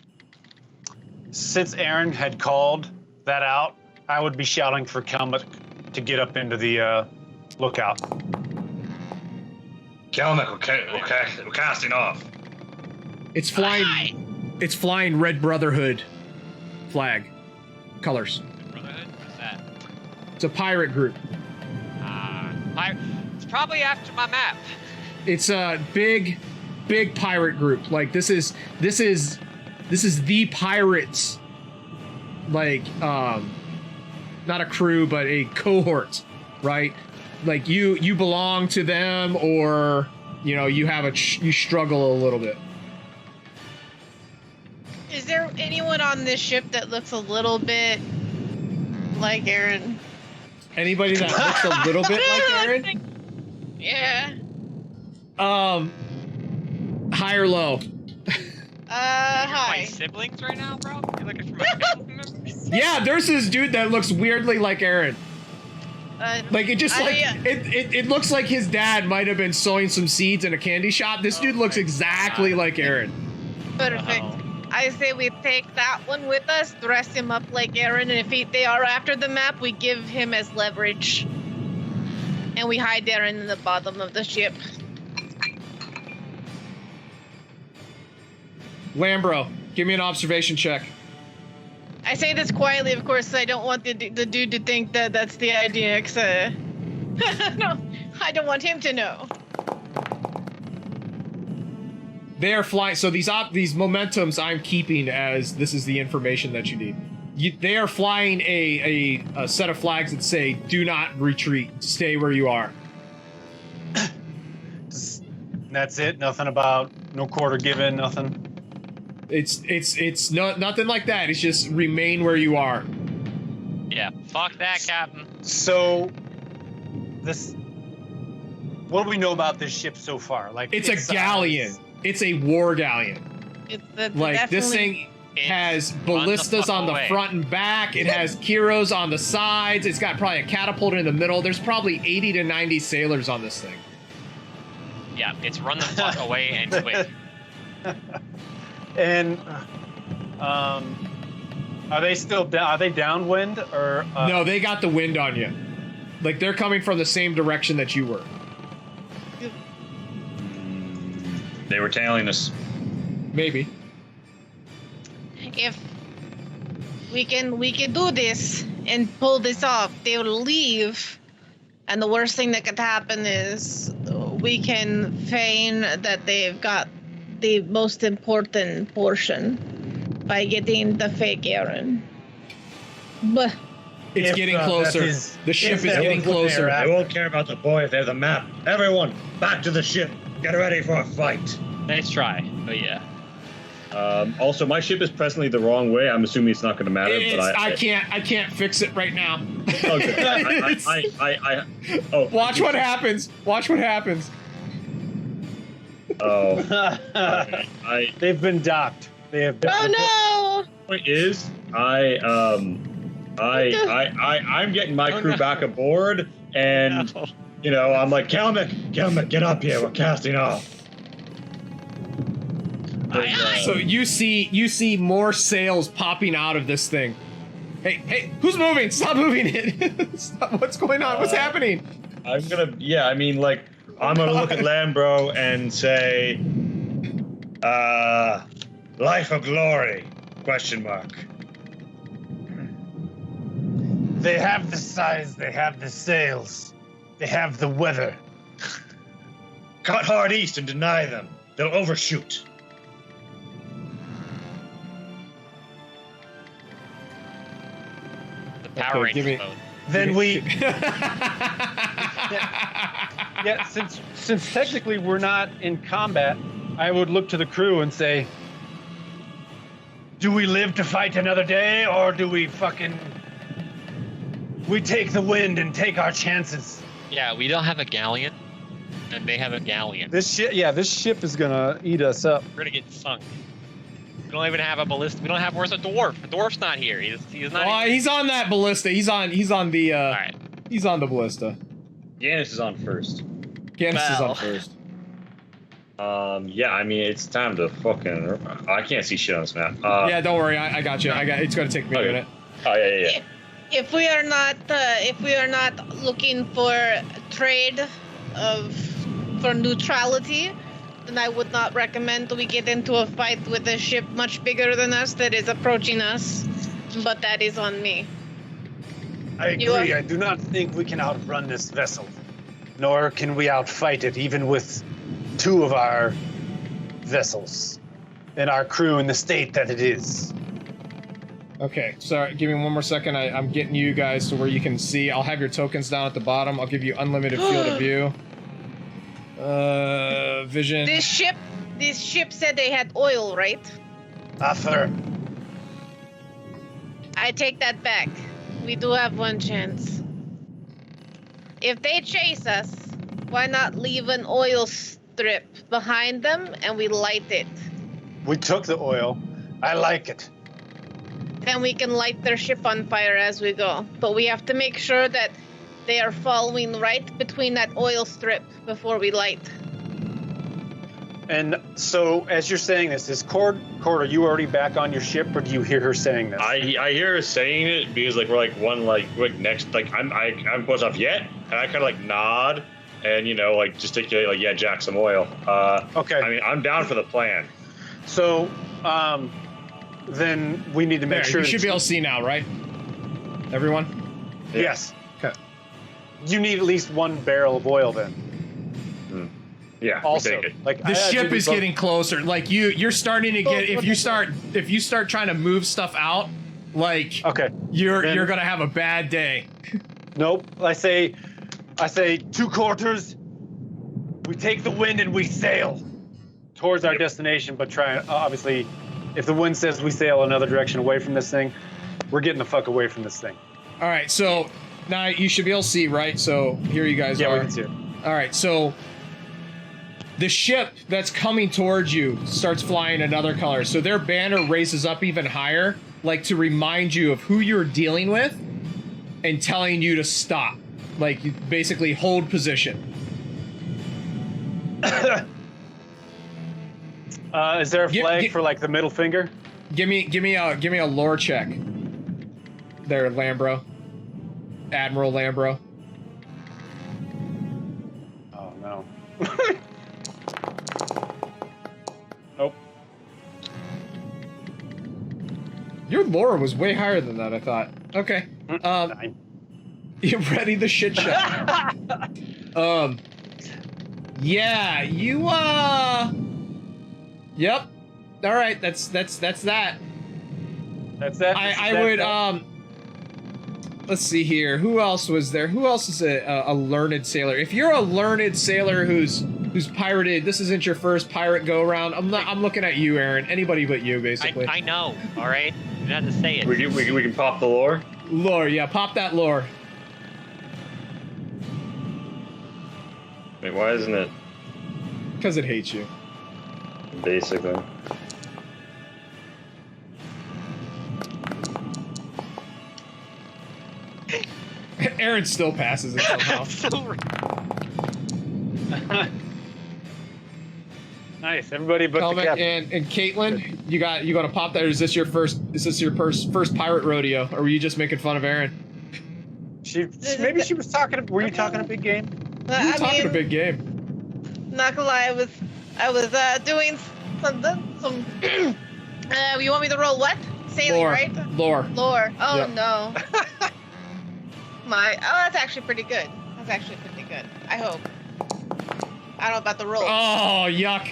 Since Aaron had called that out, I would be shouting for Kelmick to get up into the lookout. Kelmick, we're casting off. It's flying. Aye. It's flying Red Brotherhood flag colors. Brotherhood? What's that? It's a pirate group. It's probably after my map. It's a big pirate group. Like this is the pirates. Like not a crew, but a cohort, right? Like you belong to them, or you know you have you struggle a little bit. Is there anyone on this ship that looks a little bit like Aaron? Anybody that looks a little bit like Aaron? Yeah. High or low? My Hi. siblings right now, bro? You're looking for my family members? Yeah, there's this dude that looks weirdly like Aaron. Like it just it looks like his dad might have been sowing some seeds in a candy shop. This dude looks exactly like Aaron. Perfect. I say we take that one with us, dress him up like Aaron, and if they are after the map, we give him as leverage. And we hide Aaron in the bottom of the ship. Lambro, give me an observation check. I say this quietly, of course, I don't want the dude to think that that's the idea, cause no, I don't want him to know. They are flying. So these momentums I'm keeping as this is the information that you need. They are flying a set of flags that say "Do not retreat. Stay where you are." That's it. Nothing about no quarter given. Nothing. It's nothing like that. It's just remain where you are. Yeah, fuck that, Captain. So, what do we know about this ship so far? Like, It's a galleon. It's a war galleon. It's Like this thing has ballistas on the front and back. It has Kiros on the sides. It's got probably a catapult in the middle. There's probably 80 to 90 sailors on this thing. Yeah, it's run the fuck away and quit. And are they still down? Are they downwind or? No, they got the wind on you. Like they're coming from the same direction that you were. They were tailing us. Maybe. If we can do this and pull this off, they will leave, and the worst thing that could happen is we can feign that they've got the most important portion by getting the fake Aaron. But It's getting closer. The ship is getting closer. I won't care about the boy if they have the map. Everyone, back to the ship. Get ready for a fight. Nice try, but yeah. Also, my ship is presently the wrong way. I'm assuming it's not going to matter. But I can't fix it right now. Oh, good. Watch what happens. Watch what happens. Oh. They've been docked. They have. oh no! Point is, I'm getting my crew back aboard, and you know, I'm like, Kelmick, get up here. We're casting off. So you see more sails popping out of this thing. Hey, who's moving? Stop moving it. Stop. What's going on? What's happening? I'm gonna look at Lambro and say, Life of glory? ? They have the size. They have the sails. They have the weather. Cut hard east and deny them. They'll overshoot. The Power Okay, give Rangers me- mode. Then we. Yeah, since technically we're not in combat, I would look to the crew and say, do we live to fight another day, or do we take the wind and take our chances? Yeah, we don't have a galleon, and they have a galleon. This ship is gonna eat us up. We're gonna get sunk. We don't even have a ballista. We don't have. Where's the dwarf? The dwarf's not here. He's not. Oh, he's on that ballista. He's on the. All right. He's on the ballista. Yanis is on first. Ganis is Well. on first. Yeah, I mean, it's time to fucking. I can't see shit on this map. Yeah, don't worry. I got you. It's gonna take me a Okay. minute. Oh yeah. If we are not looking for trade for neutrality, then I would not recommend we get into a fight with a ship much bigger than us that is approaching us. But that is on me. I You agree. are- I do not think we can outrun this vessel, nor can we outfight it, even with 2 of our vessels and our crew in the state that it is. Okay, sorry. Give me one more second. I'm getting you guys to where you can see. I'll have your tokens down at the bottom. I'll give you unlimited field of view. Vision. This ship said they had oil, right? Affirm. I take that back. We do have one chance. If they chase us, why not leave an oil strip behind them and we light it? We took the oil. I like it. Then we can light their ship on fire as we go. But we have to make sure that they are following right between that oil strip before we light. And so, as you're saying this, is Cord, are you already back on your ship, or do you hear her saying this? I hear her saying it because like we're next I'm close off yet, and I kind of like nod and like gesticulate like yeah, jack some oil. Okay. I mean I'm down for the plan. So, then we need to make There, sure you should be able to see now, right? Everyone? Yes. Okay. You need at least 1 barrel of oil then. Yeah, Also, we take it. like The ship is getting closer. Like you're starting to get. If you start trying to move stuff out, like Okay. you're gonna have a bad day. Nope. I say 2 quarters. We take the wind and we sail towards our destination, but try obviously, if the wind says we sail another direction away from this thing, we're getting the fuck away from this thing. All right, so now you should be able to see, right? So here you guys Yeah, are. we can see it. All right, so the ship that's coming towards you starts flying another color. So their banner raises up even higher, like to remind you of who you're dealing with and telling you to stop. Like you basically hold position. Is there a flag Gi- for like the middle finger? Give me a lore check. There, Lambro. Admiral Lambro. Oh no. Nope. Your lore was way higher than that, I thought. Okay. 9. You ready the shit shot? Yeah, you Yep. All right, that's that. That's that. I would let's see here. Who else was there? Who else is a learned sailor? If you're a learned sailor who's pirated, this isn't your first pirate go around. I'm looking at you, Aaron. Anybody but you, basically. I know. All right. You don't have to say it. We can pop the lore. Lore, yeah, pop that lore. Wait, why isn't it Because it hates you. basically? Aaron still passes it somehow. Nice. Everybody but the Helmet captain. and Caitlin, you gonna pop that, or is this your first pirate rodeo, or were you just making fun of Aaron? Maybe she was talking. Were you talking a big game? You were talking a big game. Not gonna lie, I was doing some. You want me to roll what? Sailing, Lore. right? Lore. Lore. Oh Yep. no. That's actually pretty good. That's actually pretty good. I hope. I don't know about the rolls. Oh, yuck.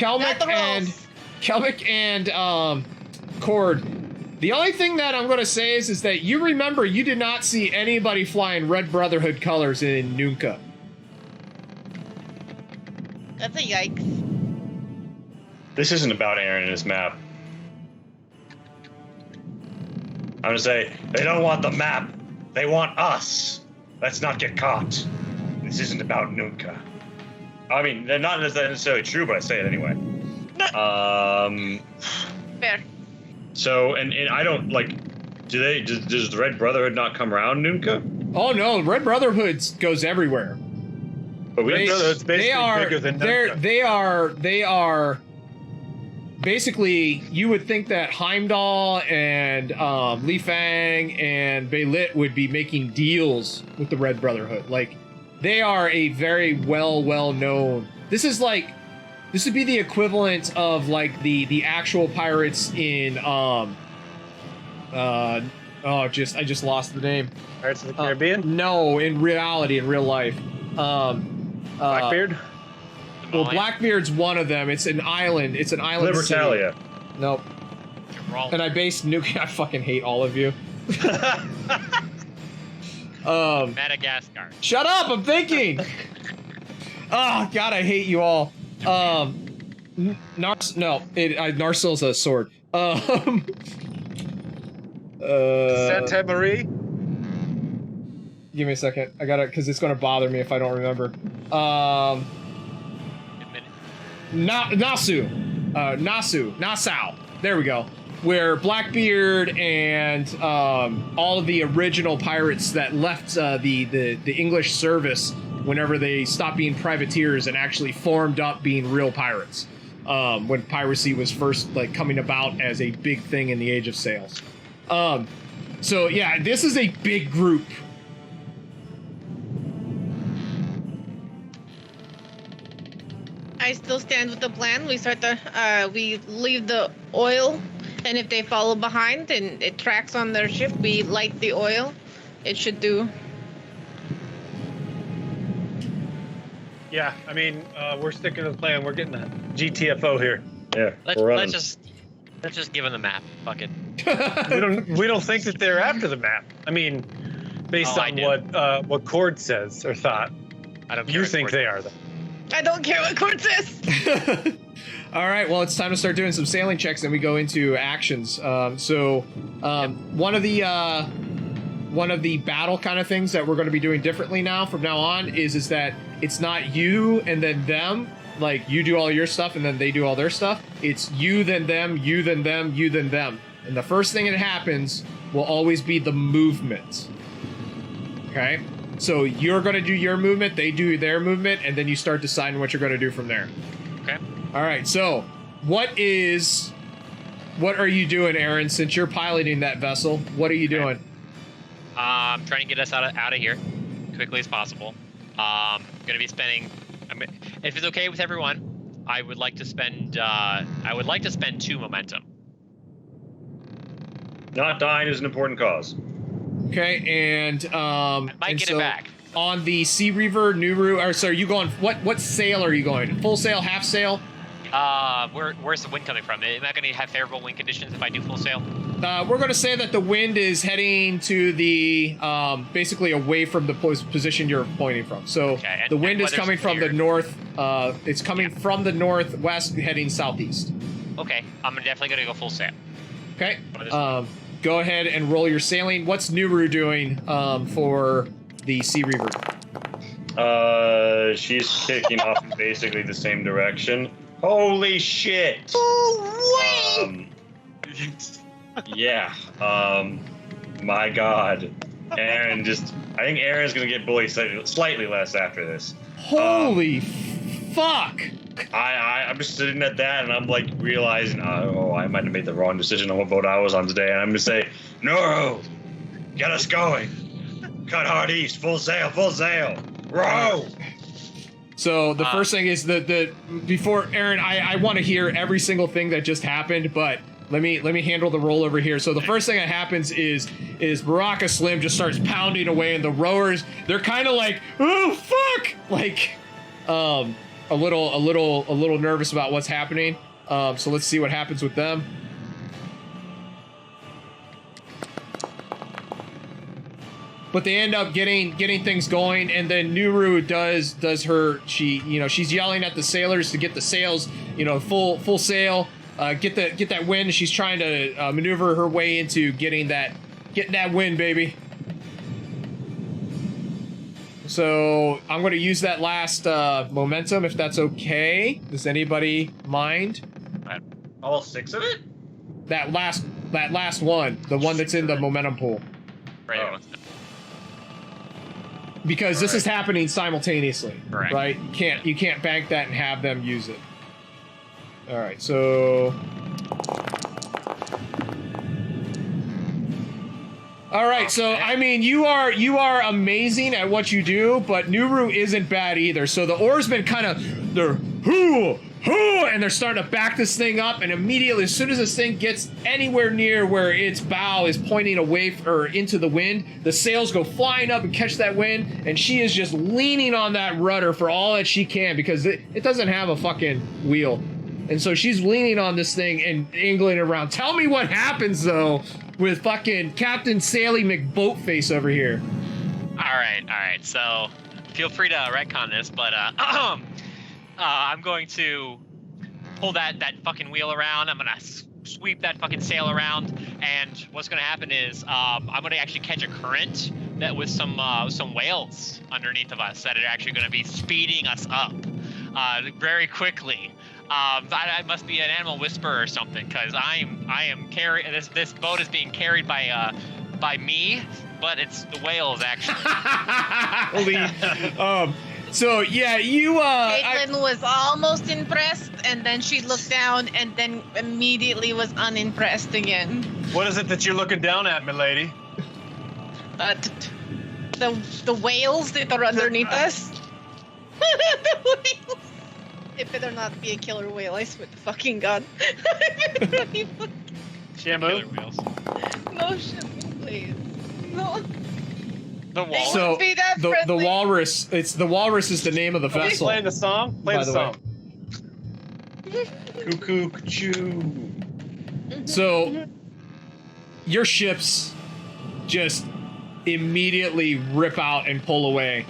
Not the rolls. Kelmick and Cord. The only thing that I'm going to say is that you remember you did not see anybody flying Red Brotherhood colors in Nunca. That's a yikes. This isn't about Aaron and his map. I'm gonna say, they don't want the map. They want us. Let's not get caught. This isn't about Nunca. I mean, they're not necessarily true, but I say it anyway. Fair. So, and I don't, like, does the Red Brotherhood not come around Nunca? Oh no, Red Brotherhood goes everywhere. But we It's basically bigger than Nunca. They are basically, you would think that Heimdall and Li Fang and Beilit would be making deals with the Red Brotherhood. Like, they are a very well known. This would be the equivalent of like the actual pirates in I just lost the name. Pirates of the Caribbean? No, in reality, in real life. Blackbeard? Well, Blackbeard's one of them. It's an island. It's an island Libertalia. city. Nope. And I based Nuke. I fucking hate all of you. Madagascar. Shut up! I'm thinking. Oh God, I hate you all. Narsil's a sword. Santa Marie? Give me a second. I gotta, because it's gonna bother me if I don't remember. Nassau. There we go. Where Blackbeard and all of the original pirates that left the English service whenever they stopped being privateers and actually formed up being real pirates. When piracy was first like coming about as a big thing in the Age of Sails. So yeah, this is a big group. I still stand with the plan. We we leave the oil, and if they follow behind and it tracks on their ship, we light the oil. It should do. Yeah, I mean, we're sticking to the plan. We're getting the GTFO here. Yeah, Let's just give them the map. Fuck it. we don't think that they're after the map. I mean, based on what Cord says or thought. I don't care. You think they are though. I don't care what Cord says. All right, well, it's time to start doing some sailing checks, and we go into actions. One of the battle kind of things that we're going to be doing differently now from now on is that it's not you and then them. Like, you do all your stuff and then they do all their stuff. It's you, then them, you, then them, you, then them. And the first thing that happens will always be the movement. Okay? So you're going to do your movement, they do their movement, and then you start deciding what you're going to do from there. Okay. All right, so what are you doing, Aaron, since you're piloting that vessel? What are you doing? Trying to get us out of here quickly as possible. Gonna be spending. If it's okay with everyone, I would like to spend 2 momentum. Not dying is an important cause. Okay, and I might get it back. On the Sea Reaver, Nuru, or sorry, you going? What sail are you going? Full sail, half sail? Where's the wind coming from? Am I going to have favorable wind conditions if I do full sail? We're going to say that the wind is heading to the basically away from the position you're pointing from. So okay, the wind is coming from the north. It's coming from the northwest, heading southeast. Okay, I'm definitely going to go full sail. Okay. Go ahead and roll your sailing. What's Nuru doing for the Sea Reaver? She's kicking off in basically the same direction. Holy shit! Oh, wait! Yeah. My God. Aaron I think Aaron's gonna get bullied slightly less after this. Holy fuck! I'm just sitting at that and I'm like realizing, I might have made the wrong decision on what boat I was on today. And I'm gonna say, Noro, get us going. Cut hard east, full sail, row. So the first thing is before Aaron, I want to hear every single thing that just happened, but let me handle the roll over here. So the first thing that happens is Baraka Slim just starts pounding away, and the rowers, they're kind of like, oh fuck, like a little nervous about what's happening. So let's see what happens with them. but they end up getting things going, and then Nuru does her, she's yelling at the sailors to get the sails, full sail, get that wind. She's trying to maneuver her way into getting that wind, baby. So I'm going to use that last momentum, if that's okay. Does anybody mind? All 6 of it? That last one, the one that's in the momentum pool. Right. Because this is happening simultaneously, Correct. right? You can't bank that and have them use it. All right, so. All right, so I mean, you are amazing at what you do, but Nuru isn't bad either. So the oarsmen they're and they're starting to back this thing up, and immediately, as soon as this thing gets anywhere near where its bow is pointing away or into the wind, the sails go flying up and catch that wind, and she is just leaning on that rudder for all that she can because it doesn't have a fucking wheel. And so she's leaning on this thing and angling it around. Tell me what happens, though, with fucking Captain Sally McBoatface over here. All right. So feel free to retcon this, but I'm going to pull that fucking wheel around. I'm gonna sweep that fucking sail around, and what's gonna happen is I'm gonna actually catch a current that with some whales underneath of us that are actually gonna be speeding us up very quickly. I must be an animal whisperer or something, because I am carrying this boat is being carried by me, but it's the whales actually. So yeah, you Caitlin was almost impressed, and then she looked down, and then immediately was unimpressed again. What is it that you're looking down at, milady? The whales that are underneath us. The whales. It better not be a killer whale, I swear to fucking God. Shamu? Killer whales. No shit, please. No. The wall. So be that the friendly. walrus. It's the walrus is the name of the vessel. Playing the song? Play By the the way. song. Cuckoo, choo. So your ships just immediately rip out and pull away,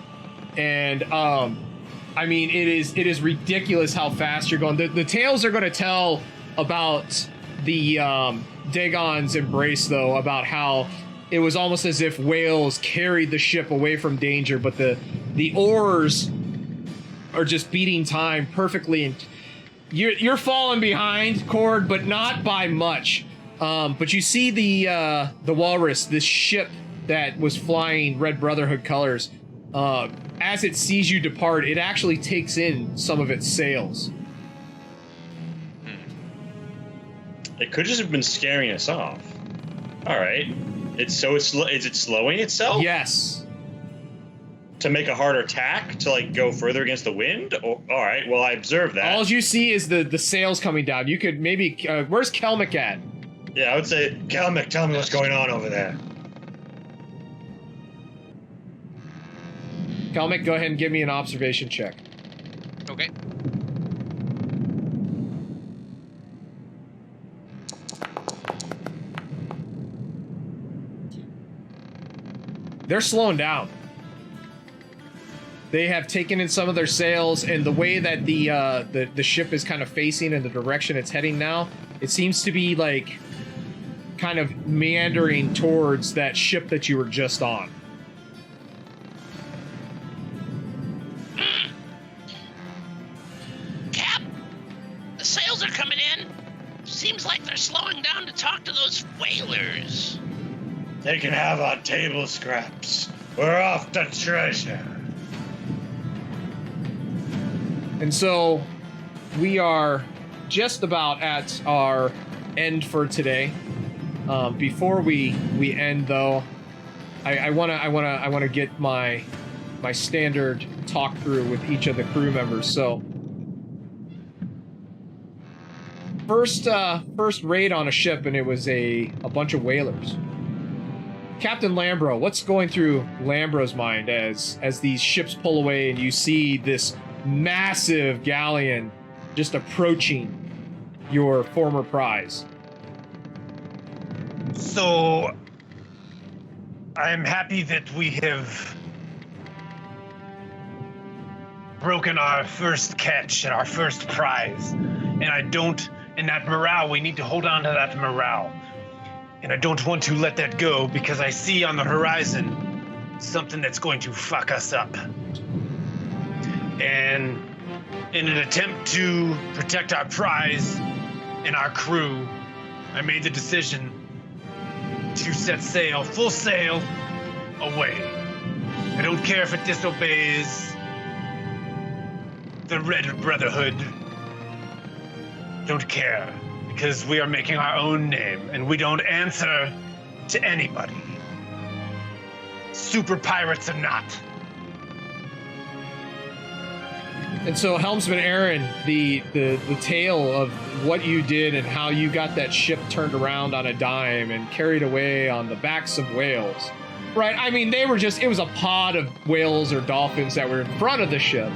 and I mean it is ridiculous how fast you're going. The tales are going to tell about the Dagon's embrace, though, about how it was almost as if whales carried the ship away from danger, but the oars are just beating time perfectly, and you're falling behind, Cord, but not by much. But you see the walrus, this ship that was flying Red Brotherhood colors. As it sees you depart, it actually takes in some of its sails. It could just have been scaring us off. All right. Is it slowing itself? Yes. To make a harder tack to like go further against the wind? All right. Well, I observed that. All you see is the sails coming down. You could maybe where's Kelmick at? Yeah, I would say, Kelmick, tell me what's going on over there. Kelmick, go ahead and give me an observation check. Okay. They're slowing down. They have taken in some of their sails, and the way that the ship is kind of facing in the direction it's heading now, it seems to be like kind of meandering towards that ship that you were just on. Cap, the sails are coming in. Seems like they're slowing down to talk to those whalers. They can have our table scraps. We're off to treasure. And so we are just about at our end for today. Before we end, though, I wanna get my standard talk through with each of the crew members. So first raid on a ship, and it was a bunch of whalers. Captain Lambro, what's going through Lambro's mind as these ships pull away and you see this massive galleon just approaching your former prize? So, I am happy that we have broken our first catch and our first prize. And in that morale, we need to hold on to that morale. And I don't want to let that go because I see on the horizon something that's going to fuck us up. And in an attempt to protect our prize and our crew, I made the decision to set sail, full sail, away. I don't care if it disobeys the Red Brotherhood. Don't care, because we are making our own name, and we don't answer to anybody. Super pirates or not. And so, Helmsman Aaron, the tale of what you did and how you got that ship turned around on a dime and carried away on the backs of whales, right? I mean, it was a pod of whales or dolphins that were in front of the ship,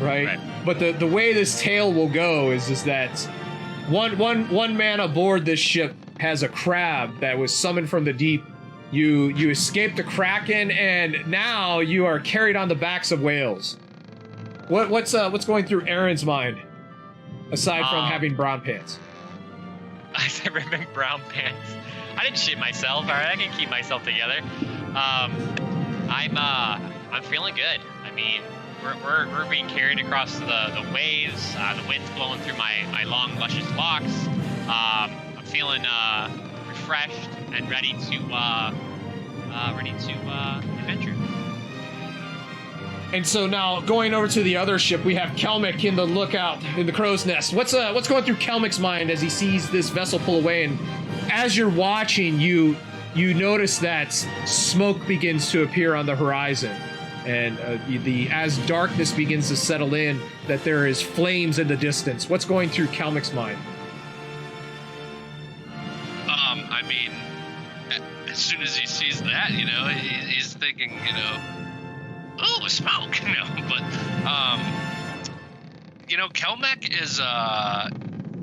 right? But the way this tale will go is that one man aboard this ship has a crab that was summoned from the deep. You escaped the Kraken, and now you are carried on the backs of whales. What's going through Aaron's mind, aside from having brown pants? I said ripping brown pants. I didn't shit myself. All right, I can keep myself together. I'm feeling good. I mean, we're being carried across the waves. The wind's blowing through my long, luscious locks. I'm feeling refreshed and ready to adventure. And so now, going over to the other ship, we have Kelmick in the lookout in the crow's nest. What's going through Kelmick's mind as he sees this vessel pull away? And as you're watching, you notice that smoke begins to appear on the horizon, and as darkness begins to settle in, that there is flames in the distance. What's going through Kelmick's mind? I mean, as soon as he sees that, he's thinking, oh, smoke, but, Kelmec is,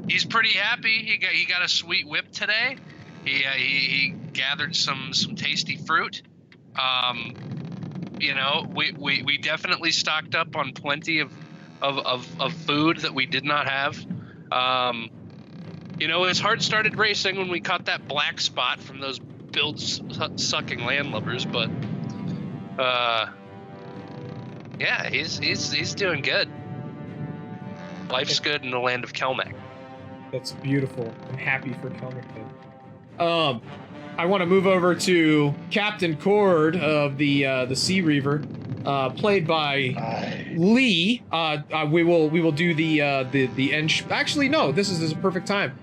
he's pretty happy. He got a sweet whip today. He gathered some tasty fruit. We definitely stocked up on plenty of food that we did not have. His heart started racing when we caught that black spot from those build-sucking landlubbers, but, yeah, he's doing good. Life's good in the land of Kelmec. That's beautiful. I'm happy for Kelmick. I want to move over to Captain Cord of the Sea Reaver, played by Lee. We will do the end. Actually, no. This is a perfect time.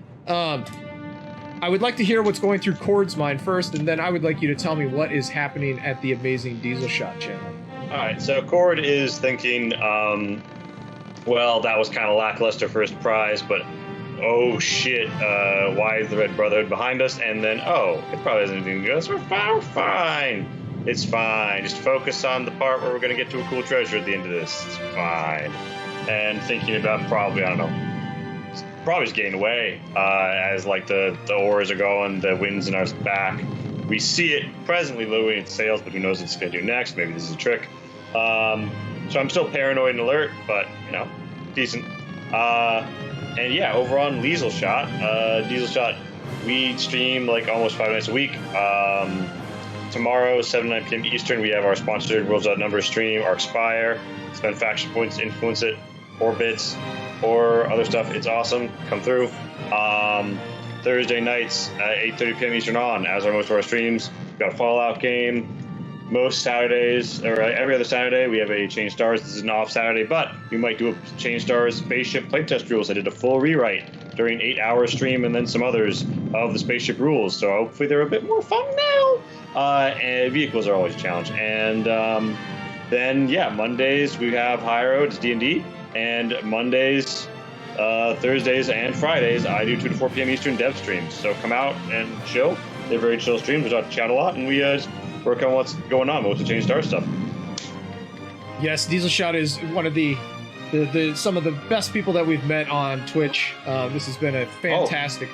I would like to hear what's going through Cord's mind first, and then I would like you to tell me what is happening at the Amazing Diesel Shot channel. All right, so Cord is thinking, well, that was kind of lackluster first prize, but oh shit, why is the Red Brotherhood behind us? And then, oh, it probably isn't anything good. We're fine. It's fine. Just focus on the part where we're going to get to a cool treasure at the end of this. It's fine. And thinking about probably just getting away as like the oars are going, the wind's in our back. We see it presently lowering its sails, but who knows what it's going to do next. Maybe this is a trick. So I'm still paranoid and alert, but, decent. And yeah, over on Diesel Shot, we stream like almost 5 nights a week. Tomorrow, 7 to 9 p.m. Eastern, we have our sponsored Worlds Without Numbers stream, our Expire. Spend faction points to influence it, or bits, or other stuff. It's awesome. Come through. Thursday nights at 8:30 p.m. Eastern on, as are most of our streams. We've got a Fallout game. Most Saturdays, or every other Saturday, we have a Change Stars. This is an off Saturday, but we might do a Change Stars Spaceship Playtest Rules. I did a full rewrite during 8-hour stream, and then some others of the Spaceship Rules. So hopefully they're a bit more fun now. And vehicles are always a challenge. And then, yeah, Mondays we have High Road, it's D&D. And Mondays, Thursdays, and Fridays, I do 2 to 4 p.m. Eastern dev streams. So come out and chill. They're very chill streams. We talk to chat a lot, and we work on what's going on with the Change Star stuff. Yes, Diesel Shot is one of the some of the best people that we've met on Twitch. This has been a fantastic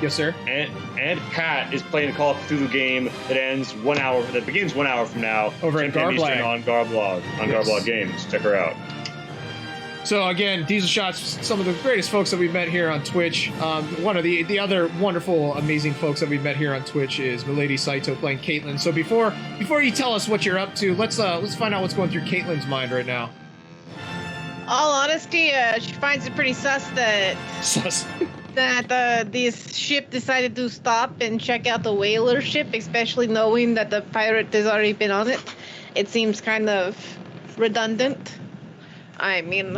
Yes, sir. And Pat is playing a Call of Cthulhu game that begins 1 hour from now. Over at 10 p.m. Eastern Garblag. on Garblog. Garblog Games. Check her out. So again, Diesel Shots, some of the greatest folks that we've met here on Twitch. One of the other wonderful, amazing folks that we've met here on Twitch is Milady Saito playing Caitlyn. So before you tell us what you're up to, let's find out what's going through Caitlyn's mind right now. All honesty, she finds it pretty sus that this ship decided to stop and check out the whaler ship, especially knowing that the pirate has already been on it. It seems kind of redundant. I mean,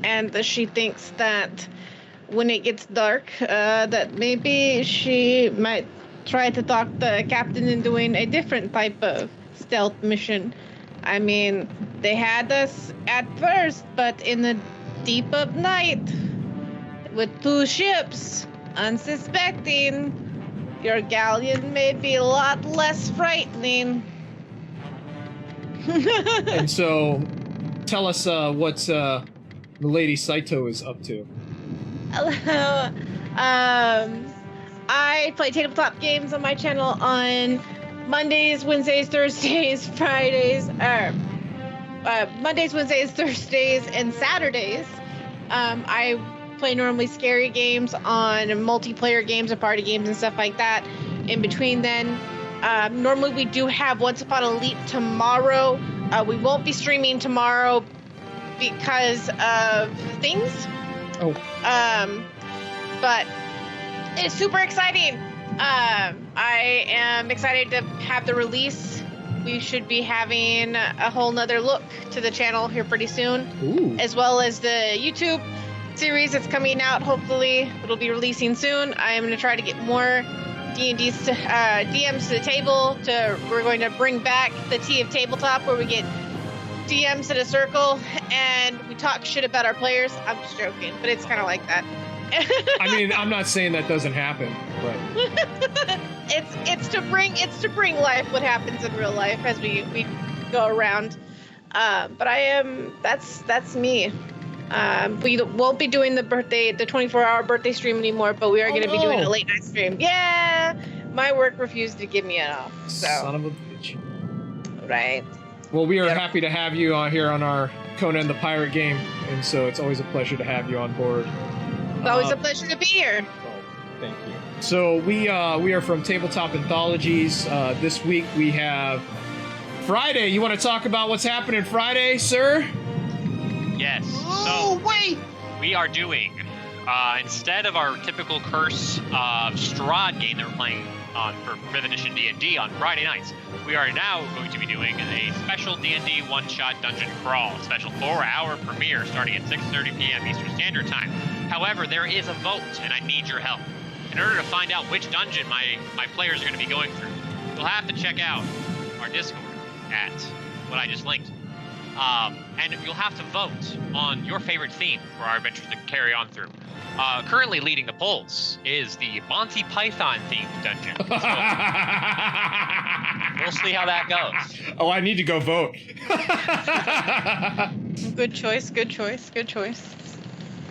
and she thinks that when it gets dark, that maybe she might try to talk the captain into doing a different type of stealth mission. I mean, they had us at first, but in the deep of night, with 2 ships, unsuspecting, your galleon may be a lot less frightening. And so, tell us what Milady Saito is up to. Hello. I play tabletop games on my channel on Mondays, Wednesdays, Thursdays, Fridays, Mondays, Wednesdays, Thursdays, and Saturdays. I play normally scary games on multiplayer games and party games and stuff like that. In between then, normally we do have Once Upon a Leap tomorrow. We won't be streaming tomorrow because of things. Oh. But it's super exciting. I am excited to have the release. We should be having a whole nother look to the channel here pretty soon. Ooh. As well as the YouTube series that's coming out. Hopefully it'll be releasing soon. I'm going to try to get more D&D's DMs to the table. We're going to bring back the Tea of Tabletop, where we get DMs in a circle and we talk shit about our players. I'm just joking, but it's kind of like that. I mean, I'm not saying that doesn't happen, but it's to bring life what happens in real life as we go around. But that's me. We won't be doing the 24-hour birthday stream anymore, but we are going to be doing a late night stream. Yeah, my work refused to give me it off. So. Son of a bitch. Right. Well, we are happy to have you here on our Conan the Pirate game, and so it's always a pleasure to have you on board. It's always a pleasure to be here. Thank you. So we are from Tabletop Anthologies. This week we have Friday. You want to talk about what's happening Friday, sir? Yes. Oh, wait! We are doing, instead of our typical Curse of Strahd game that we're playing on for 5th edition D&D on Friday nights, we are now going to be doing a special D&D one-shot dungeon crawl, special 4-hour premiere starting at 6:30 p.m. Eastern Standard Time. However, there is a vote, and I need your help. In order to find out which dungeon my players are going to be going through, you'll have to check out our Discord at what I just linked. And you'll have to vote on your favorite theme for our adventures to carry on through. Currently leading the polls is the Monty Python themed dungeon. So we'll see how that goes. Oh, I need to go vote. Good choice. Good choice. Good choice.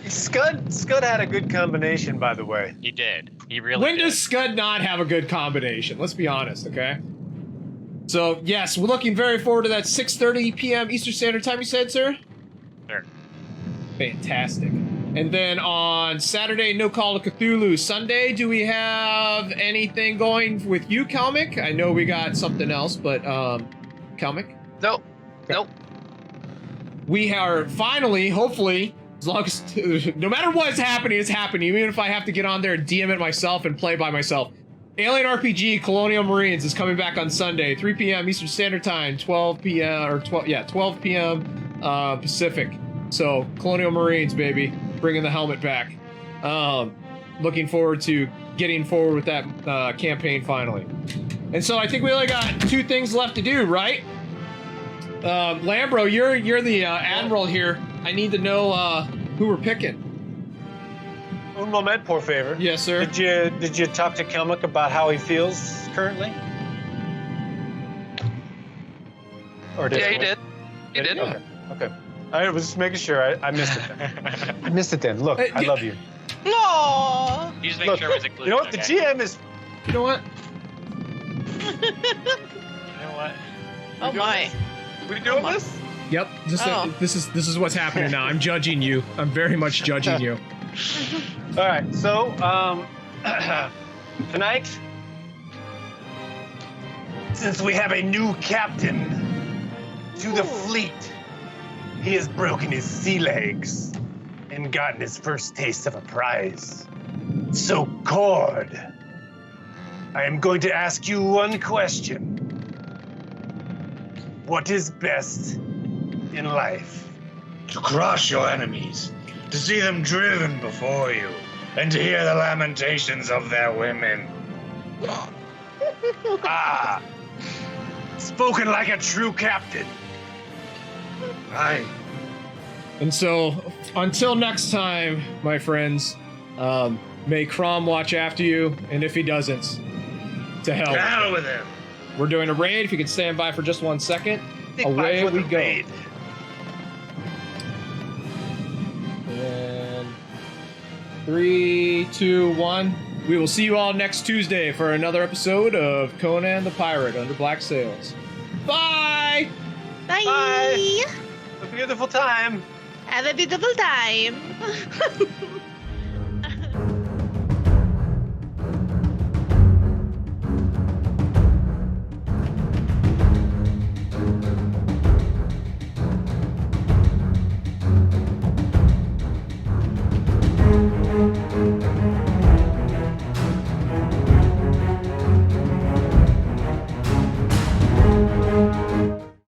Scud had a good combination, by the way. He did. He really When did. does Scud not have a good combination? Let's be honest, okay? So, yes, we're looking very forward to that 6:30 p.m. Eastern Standard Time, you said, sir? Sure. Fantastic. And then on Saturday, No Call to Cthulhu. Sunday, do we have anything going with you, Kalmic? I know we got something else, but, Kalmic? Nope. Nope. We are finally, hopefully, as long as, no matter what's happening, it's happening. Even if I have to get on there and DM it myself and play by myself. Alien RPG Colonial Marines is coming back on Sunday, 3 p.m. Eastern Standard Time, 12 p.m. Pacific. So, Colonial Marines, baby, bringing the helmet back. Looking forward to getting forward with that campaign finally. And so I think we only got 2 things left to do, right? Lambro, you're the admiral here. I need to know who we're picking. Un moment, por favor. Yes, sir. Did you talk to Kelmick about how he feels currently? Or Yeah, he did. He did. Okay. I was just making sure. I missed it then. I missed it then. Look, I love you. No. You just make sure it's included. You know what? The okay? GM is. You know what? You know what? Oh my. We doing this? Yep. This is what's happening now. I'm judging you. I'm very much judging you. All right. So, tonight, since we have a new captain to the fleet, he has broken his sea legs and gotten his first taste of a prize. So, Cord, I am going to ask you one question. What is best in life? To crush your enemies, to see them driven before you, and to hear the lamentations of their women. Ah, spoken like a true captain. Aye. And so, until next time, my friends, may Crom watch after you, and if he doesn't, to hell. To hell with him. We're doing a raid. If you could stand by for just 1 second. Think Away back for we the go. raid. And 3, 2, 1. We will see you all next Tuesday for another episode of Conan the Pirate Under Black Sails. Bye! Bye. Bye. A beautiful time. Have a beautiful time.